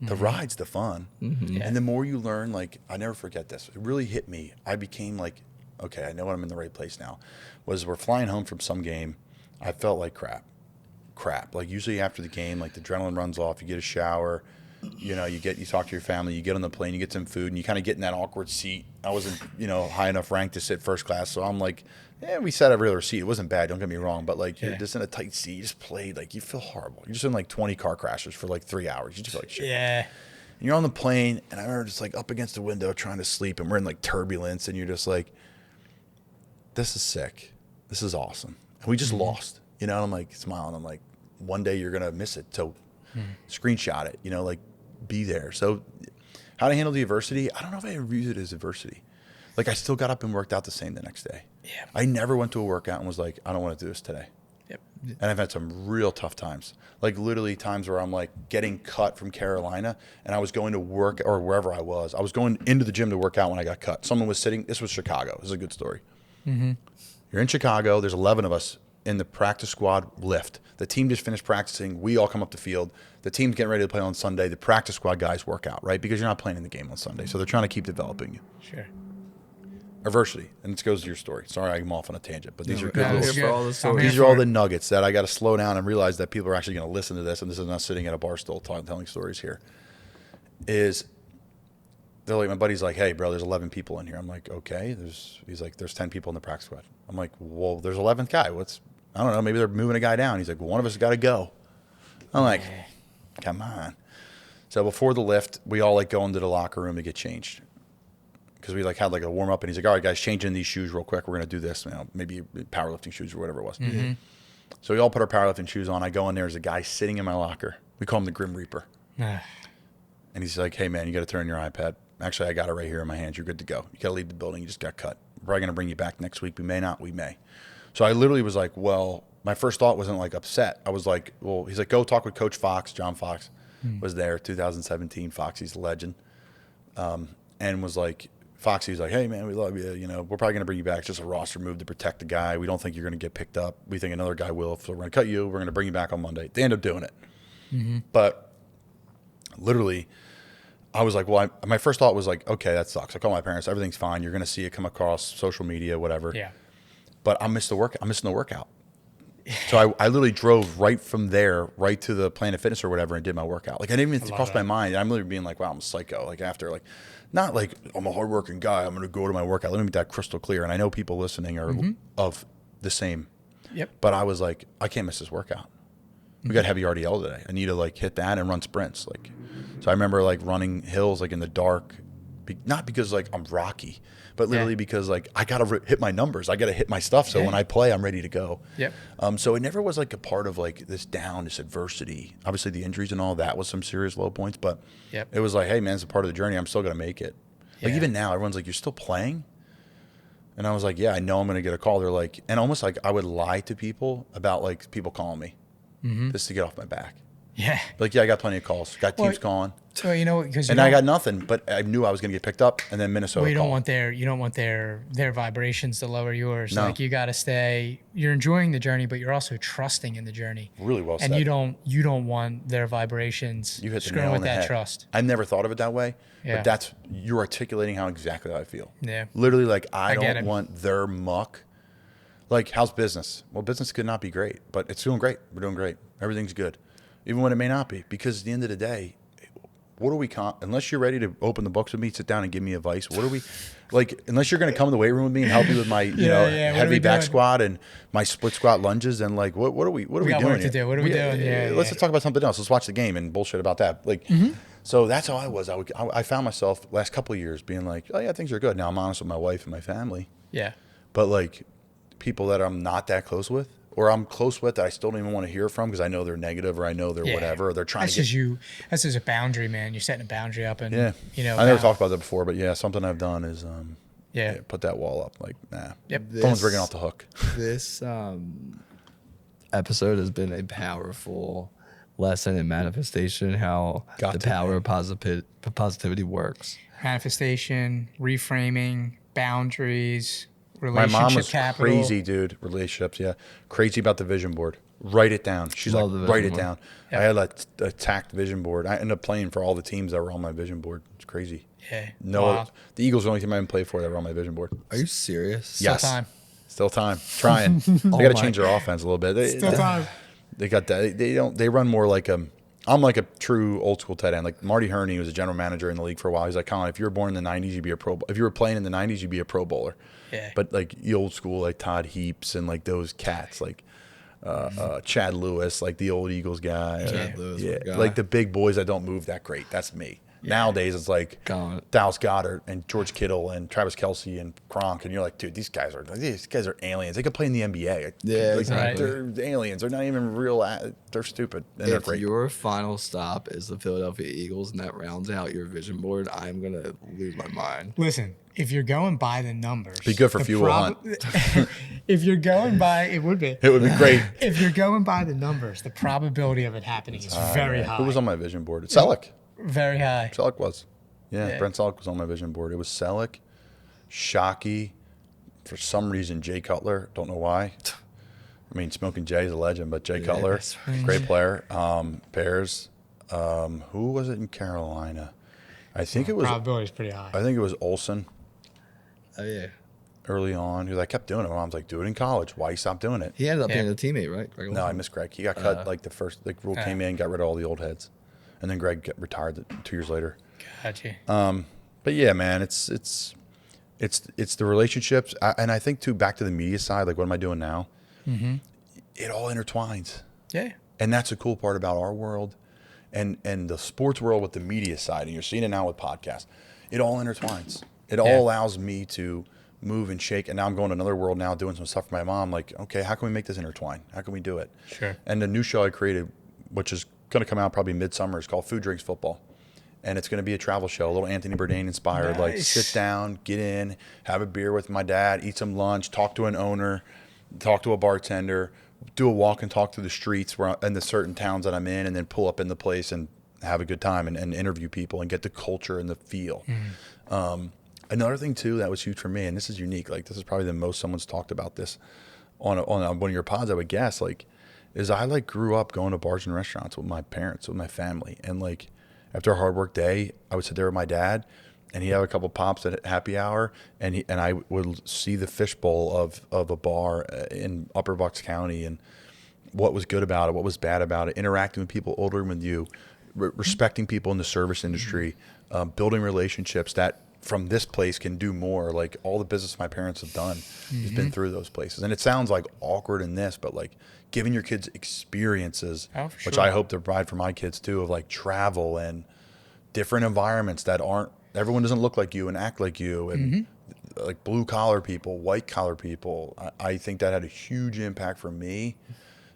The ride's the fun. Yeah. And the more you learn, like, I never forget this. It really hit me. I became like, okay, I know I'm in the right place now. We're flying home from some game. I felt like crap. Like usually after the game, like the adrenaline runs off, you get a shower, you talk to your family, you get on the plane, you get some food, and you kind of get in that awkward seat. I wasn't, high enough rank to sit first class. So I'm like, we sat every other seat. It wasn't bad, don't get me wrong, but like you're just in a tight seat, you just played, like you feel horrible. You're just in like 20 car crashes for like 3 hours. You just feel like shit. Yeah. And you're on the plane, and I remember just like up against the window trying to sleep, and we're in like turbulence, and you're just like, this is sick. This is awesome. And we just lost, and I'm like smiling. I'm like, one day you're going to miss it. So screenshot it, like be there. So How to handle the adversity? I don't know if I ever viewed it as adversity. Like, I still got up and worked out the same the next day. Yeah. I never went to a workout and was like, I don't want to do this today. Yep. And I've had some real tough times. Like, literally times where I'm like getting cut from Carolina and I was going to work, or wherever I was going into the gym to work out when I got cut. Someone was sitting, this was Chicago. This is a good story. Mm-hmm. You're in Chicago. There's 11 of us in the practice squad lift. The team just finished practicing. We all come up the field. The team's getting ready to play on Sunday. The practice squad guys work out, right? Because you're not playing in the game on Sunday. So they're trying to keep developing you. Sure. Adversity. And this goes to your story. Sorry, I'm off on a tangent, but these are good I'm little here for all the I'm stories. here These are all for the it. nuggets that I got to slow down and realize that people are actually going to listen to this, and this is not sitting at a bar stool telling stories here. They're like, my buddy's like, hey, bro, there's 11 people in here. I'm like, okay. He's like, there's 10 people in the practice squad. I'm like, well, there's 11th guy. I don't know. Maybe they're moving a guy down. He's like, well, one of us has got to go. I'm like, come on. So before the lift, we all like go into the locker room to get changed. Because we like had like a warm up, and he's like, all right, guys, change in these shoes real quick. We're going to do this, maybe powerlifting shoes or whatever it was. Mm-hmm. So we all put our powerlifting shoes on. I go in there, there's a guy sitting in my locker. We call him the Grim Reaper. And he's like, hey, man, you got to turn your iPad. Actually, I got it right here in my hands. You're good to go. You got to leave the building. You just got cut. We're probably going to bring you back next week. We may not. We may. So I literally was like, well, my first thought wasn't like upset. I was like, well, he's like, go talk with Coach Fox. John Fox was there, 2017. Foxy's a legend. And was like, Foxy's like, hey, man, we love you. We're probably going to bring you back. It's just a roster move to protect the guy. We don't think you're going to get picked up. We think another guy will. So we're going to cut you. We're going to bring you back on Monday. They end up doing it. Mm-hmm. But literally, I was like, well, my first thought was like, okay, that sucks. I call my parents. Everything's fine. You're going to see it come across social media, whatever. Yeah. But I'm missing the workout. So I literally drove right from there, right to the Planet Fitness or whatever, and did my workout. Like, I didn't even cross my mind. I'm literally being like, wow, I'm a psycho. Like, after, like, not like I'm a hardworking guy. I'm going to go to my workout. Let me make that crystal clear. And I know people listening are of the same. Yep. But I was like, I can't miss this workout. We got heavy RDL today. I need to like hit that and run sprints. Like, so I remember like running hills like in the dark, not because like I'm Rocky, but literally because like I gotta hit my numbers. I gotta hit my stuff. So when I play, I'm ready to go. Yep. So it never was like a part of like this adversity. Obviously the injuries and all that was some serious low points, but it was like, hey man, it's a part of the journey. I'm still gonna make it. Like even now, everyone's like, you're still playing? And I was like, yeah, I know I'm gonna get a call. They're like, and almost like I would lie to people about like people calling me. Just to get off my back. Yeah. Like, yeah, I got plenty of calls. Got teams calling. So because I got nothing, but I knew I was going to get picked up, and then Minnesota. Well, you don't called. want their vibrations to lower yours. No. Like you got to stay. You're enjoying the journey, but you're also trusting in the journey. Really well and said. you don't want their vibrations. You hit the screwing nail with on the that head. trust. I never thought of it that way, Yeah. but you're articulating how exactly I feel. Yeah. Literally, like I get don't it. want their muck. Like, how's business? Well, business could not be great, but it's doing great. We're doing great. Everything's good, even when it may not be. Because at the end of the day, what are we? Unless you're ready to open the books with me, sit down and give me advice. What are we? Like, unless you're going to come in the weight room with me and help me with my, heavy back squat and my split squat lunges, then like, what are we? What are we got doing? work to do. What are we doing? Yeah, Let's just talk about something else. Let's watch the game and bullshit about that. Like, so that's how I was. I found myself last couple of years being like, oh yeah, things are good. Now I'm honest with my wife and my family. Yeah. But like, people that I'm not that close with, or I'm close with that I still don't even want to hear from because I know they're negative or I know they're whatever, or they're trying That's to get. just you. That's just a boundary, man. You're setting a boundary up, and I never talked about that before, but yeah, something I've done is put that wall up. Like, nah, Yep. phone's ringing off the hook. This episode has been a powerful lesson in manifestation, how power of positivity works. Manifestation, reframing, boundaries, My relationship mom was capital. crazy, dude. Relationships, yeah. Crazy about the vision board. Write it down. She's Love the like, vision write it board. down. Yep. I had a tacked vision board. I ended up playing for all the teams that were on my vision board. It's crazy. Yeah. No, Wow. the Eagles are the only team I haven't played for that were on my vision board. Are you serious? Still Yes. time. Still time. Trying. They got to change their offense a little bit. Still time. They got that. They run more like I'm like a true old school tight end. Like Marty Herney was a general manager in the league for a while. He's like, Colin, if you were born in the 90s, you'd be a pro. If you were playing in the 90s, you'd be a pro bowler. Yeah. But like the old school, like Todd Heaps and like those cats, like Chad Lewis, like the old Eagles guy. Chad Lewis, what a guy. Like the big boys that don't move that great. That's me. Nowadays, it's like Colin. Dallas Goedert and George Kittle and Travis Kelce and Gronk, and you're like, dude, these guys are aliens. They could play in the NBA. Yeah, exactly. They're aliens. They're not even real. They're stupid. And they're If great. your final stop is the Philadelphia Eagles and that rounds out your vision board, I'm gonna lose my mind. Listen, if you're going by the numbers, Be good for the Fuel Hunt. If you're going by, it would be. It would be great. If you're going by the numbers, the probability of it happening is very high. Who was on my vision board? Selleck. Very high. Selleck was. Yeah. Brent Selleck was on my vision board. It was Selleck, Shockey, for some reason Jay Cutler. Don't know why. I mean, Smoking Jay is a legend, but Jay Cutler, that's great player. Bears. Who was it in Carolina? I think it was. Probability is pretty high. I think it was Olsen Oh yeah, early on. Because I kept doing it. My mom's like, "Do it in college. Why you stop doing it?" he ended up Yeah. being a teammate, right? Greg No, I Olsen? missed Greg. He got cut like the first. Like rule came in, got rid of all the old heads, and then Greg retired 2 years later. Gotcha. But yeah, man, it's the relationships, and I think too back to the media side. Like, what am I doing now? Mm-hmm. It all intertwines, Yeah. and that's the cool part about our world, and the sports world with the media side. And you're seeing it now with podcasts. It all intertwines. It all allows me to move and shake. And now I'm going to another world now, doing some stuff for my mom. Like, okay, how can we make this intertwine? How can we do it? Sure. And the new show I created, which is going to come out probably midsummer, is called Food Drinks Football. And it's going to be a travel show, a little Anthony Bourdain inspired. Like, Nice. sit down, get in, have a beer with my dad, eat some lunch, talk to an owner, talk to a bartender, do a walk and talk through the streets in the certain towns that I'm in, and then pull up in the place and have a good time and interview people and get the culture and the feel. Another thing, too, that was huge for me, and this is unique. Like, this is probably the most someone's talked about this on one of your pods, I would guess, like, is I, like, grew up going to bars and restaurants with my parents, with my family. And, like, after a hard work day, I would sit there with my dad, and he'd have a couple pops at happy hour, and I would see the fishbowl of a bar in Upper Bucks County and what was good about it, what was bad about it, interacting with people older than you, respecting people in the service industry, building relationships that from this place can do more. Like, all the business my parents have done has been through those places. And it sounds like awkward in this, but like giving your kids experiences, Oh, for which sure. I hope to provide for my kids too, of like travel and different environments that aren't, everyone doesn't look like you and act like you, and like blue collar people, white collar people. I think that had a huge impact for me,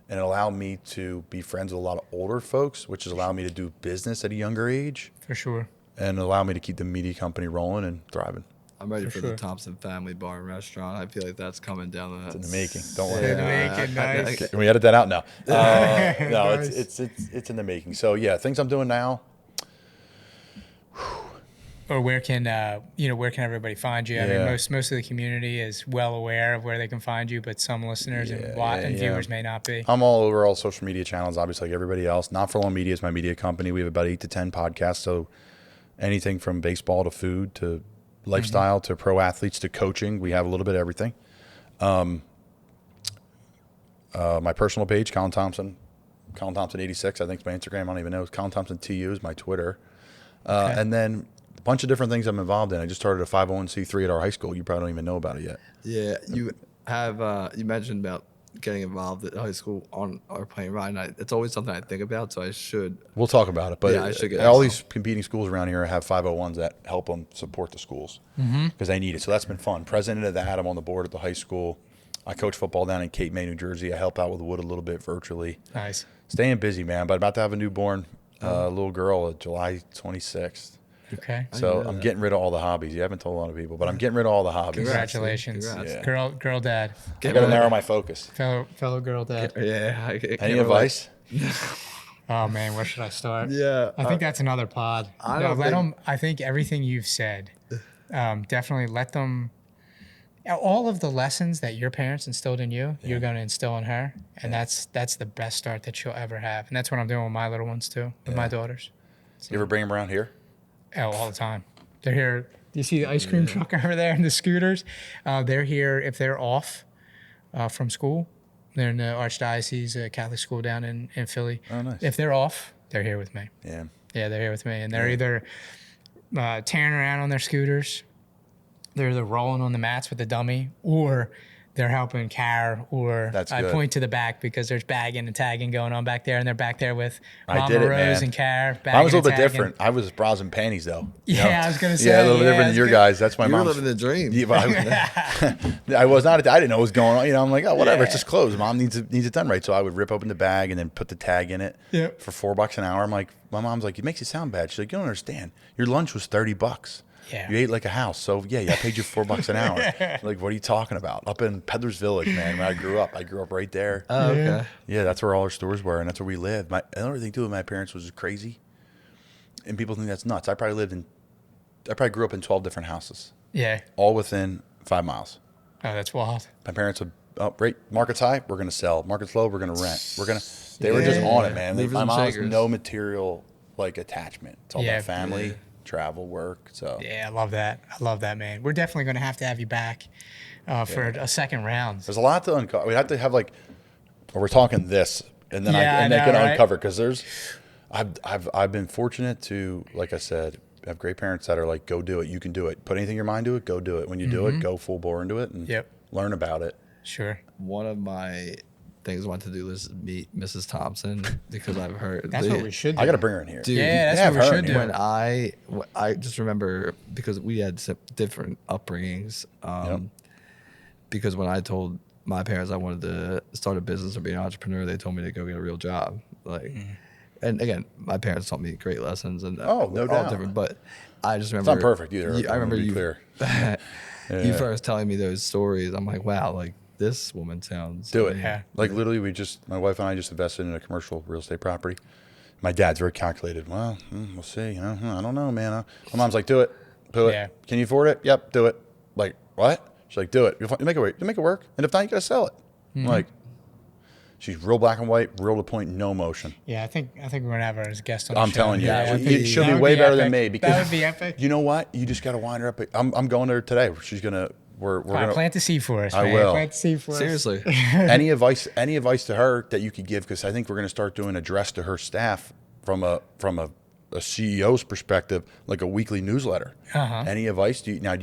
and it allowed me to be friends with a lot of older folks, which has allowed me to do business at a younger age, For sure. and allow me to keep the media company rolling and thriving. I'm ready for sure. the Thompson family bar and restaurant. I feel like that's coming down the. It's in the making. Don't worry. In the making, nice. Can we edit that out? No. No, Nice. it's in the making. So yeah, things I'm doing now. Or where can where can everybody find you? I mean, Yeah. most of the community is well aware of where they can find you, but some listeners and viewers may not be. I'm all over all social media channels, obviously, like everybody else. Not for Long Media is my media company. We have about 8 to 10 podcasts. So anything from baseball to food to lifestyle to pro athletes to coaching, we have a little bit of everything. My personal page, Colin Thompson 86, I think is my Instagram. I don't even know. Colin Thompson TU is my Twitter. And then a bunch of different things I'm involved in. I just started a 501c3 at our high school. You probably don't even know about it yet. Yeah, you have. You mentioned about getting involved at high school on our plane ride. And it's always something I think about, so I should. We'll talk about it, but Yeah, I should get all some. these competing schools around here have 501s that help them support the schools because they need it. So that's been fun. President of that, I'm on the board at the high school. I coach football down in Cape May, New Jersey. I help out with Wood a little bit virtually. Nice. Staying busy, man. But about to have a newborn little girl, July 26th. Okay. So know I'm that. getting rid of all the hobbies. You haven't told a lot of people, but I'm getting rid of all the hobbies. Congratulations. Congrats. Yeah. Girl dad. I got to narrow my focus. Fellow girl dad. Yeah. I can't Any relate. advice? Oh man, where should I start? Yeah, I think that's another pod. I No, don't let think- them. I think everything you've said, definitely let them. All of the lessons that your parents instilled in you, you're going to instill in her, and that's the best start that she'll ever have. And that's what I'm doing with my little ones too, with my daughters. You ever bring them around here? Oh, all the time. They're here. Do you see the ice cream truck over there and the scooters? They're here if they're off from school. They're in the Archdiocese Catholic school down in Philly. Oh, nice. If they're off, they're here with me. Yeah. Yeah, they're here with me. And they're either tearing around on their scooters, they're either rolling on the mats with the dummy, or they're helping Car, or That's I good. point to the back because there's bagging and tagging going on back there, and they're back there with I Mama did it, Rose man. and Car. Mine was a little bit tagging. different. I was bras and panties though. you Yeah, know? I was gonna say. Yeah, a little bit different I than was your gonna- guys. That's my You were mom's. living the dream. Yeah, but I was not. I didn't know what was going on. You know, I'm like, oh, whatever. It's just clothes. Mom needs it done right. So I would rip open the bag and then put the tag in it Yep. for $4 an hour. I'm like, my mom's like, it makes you sound bad. She's like, you don't understand. Your lunch was $30. Yeah. You ate like a house. So yeah, I paid you $4 an hour. Like, what are you talking about? Up in Peddler's Village, man. When I grew up right there. Oh, okay. Yeah, that's where all our stores were, and that's where we lived. Another thing too with my parents was just crazy, and people think that's nuts. I probably grew up in 12 different houses, Yeah. all within 5 miles. Oh, that's wild. My parents would, right, market's high, we're gonna sell. Market's low, we're gonna rent. They were just on it, man. Movers My and mom has shakers. no material like attachment. It's all Yeah. about family, travel, work. So Yeah, I love that. I love that, man. We're definitely going to have you back for a second round. there's a lot to uncover. We have to have like, or we're talking this, and then Yeah, I they know, can right? uncover because I've been fortunate to, like I said, have great parents that are like, go do it. You can do it. Put anything in your mind to it. Go do it. When you do it, go full bore into it and Yep. learn about it. Sure. One of my things on to do list is meet Mrs. Thompson because I've heard That's what we should do. I got to bring her in here. Dude, Yeah, that's have what we her should in do. here. when I just remember because we had some different upbringings. Because when I told my parents I wanted to start a business or be an entrepreneur, they told me to go get a real job. Like, and again, my parents taught me great lessons and Oh, no all doubt. different. But I just remember It's not perfect either. I remember to be you. clear. You first telling me those stories. I'm like, wow, like this woman sounds. Do it. amazing. Yeah. Like literally, my wife and I just invested in a commercial real estate property. My dad's very calculated. Well, we'll see. I don't know, man. My mom's like, do it. Do it. Yeah. Can you afford it? Yep, do it. Like, what? She's like, do it. You'll make it work. You make it work. And if not, you gotta sell it. I'm like, she's real black and white, real to the point, no emotion. Yeah, I think we're going to have her as a guest on the I'm show. telling you, Yeah, she'll that be would way better epic. than me. Because that would be epic. You know what? You just gotta wind her up. I'm going to her today. She's gonna. We're All right, gonna plant the seed for us, I man. will. Plant the seed for us. Seriously. any advice to her that you could give, because I think we're going to start doing address to her staff from a CEO's perspective, like a weekly newsletter. Any advice? Do you guys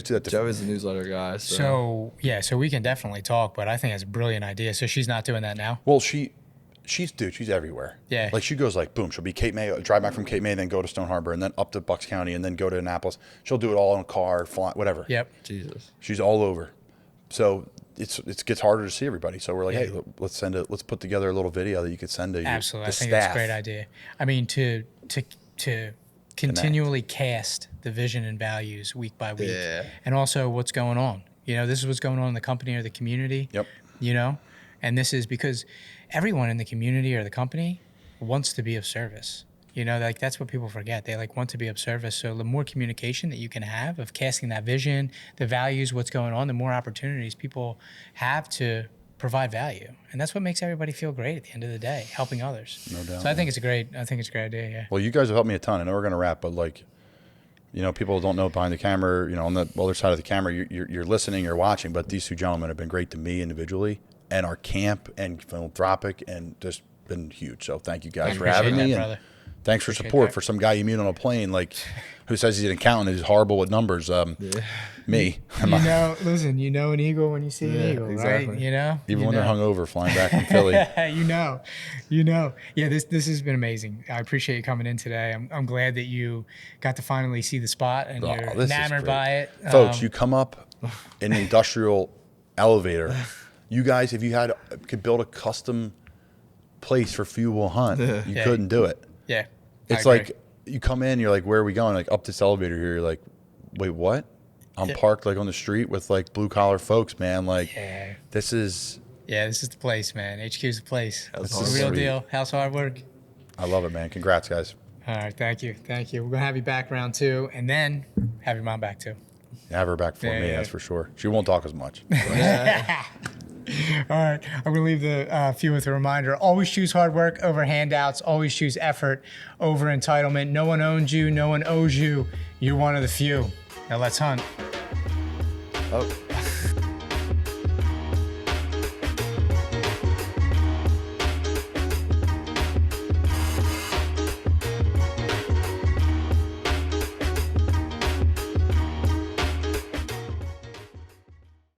do that? Joe is the newsletter guy. So we can definitely talk, but I think that's a brilliant idea. So she's not doing that now. Well, she's everywhere. Yeah. Like she goes like, boom, she'll be Cape May, drive back from Cape May, then go to Stone Harbor, and then up to Bucks County, and then go to Annapolis. She'll do it all in a car, fly, whatever. Yep. Jesus. She's all over. So it gets harder to see everybody. So we're like, hey, let's put together a little video that you could send to Absolutely. the I think staff. that's a great idea. I mean, to continually cast the vision and values week by week. Yeah. And also what's going on. This is what's going on in the company or the community. Yep. And this is because everyone in the community or the company wants to be of service. Like that's what people forget. They want to be of service. So the more communication that you can have of casting that vision, the values, what's going on, the more opportunities people have to provide value. And that's what makes everybody feel great at the end of the day, helping others. No doubt. So I think it's a great idea. Yeah. Well, you guys have helped me a ton. I know we're going to wrap, but people don't know behind the camera, on the other side of the camera, you're listening, you're watching, but these two gentlemen have been great to me individually and our camp and philanthropic and just been huge. So thank you guys for having me. That, And brother. thanks for Appreciate support that. for some guy you meet on a plane, who says he's an accountant and he's horrible with numbers. Me. Listen, an eagle when you see an eagle, exactly. right? Even when they're hungover flying back from Philly. Yeah, this has been amazing. I appreciate you coming in today. I'm glad that you got to finally see the spot and you're this is enamored great. by it. Folks, you come up in an industrial elevator. You guys, if you could build a custom place for Few Will Hunt, you couldn't do it. Yeah. It's I agree. like you come in, you're like, where are we going? Like up this elevator here. You're like, wait, what? I'm parked on the street with blue collar folks, man. This is. Yeah, this is the place, man. HQ is the place. This It's is the real sweet. deal. House hard work. I love it, man. Congrats, guys. All right, thank you. We're gonna have you back round 2, and then have your mom back too. Have her back for me, Yeah. that's for sure. She won't talk as much. All right, I'm gonna leave the few with a reminder. Always choose hard work over handouts. Always choose effort over entitlement. No one owns you. No one owes you. You're one of the few. Now let's hunt. Oh.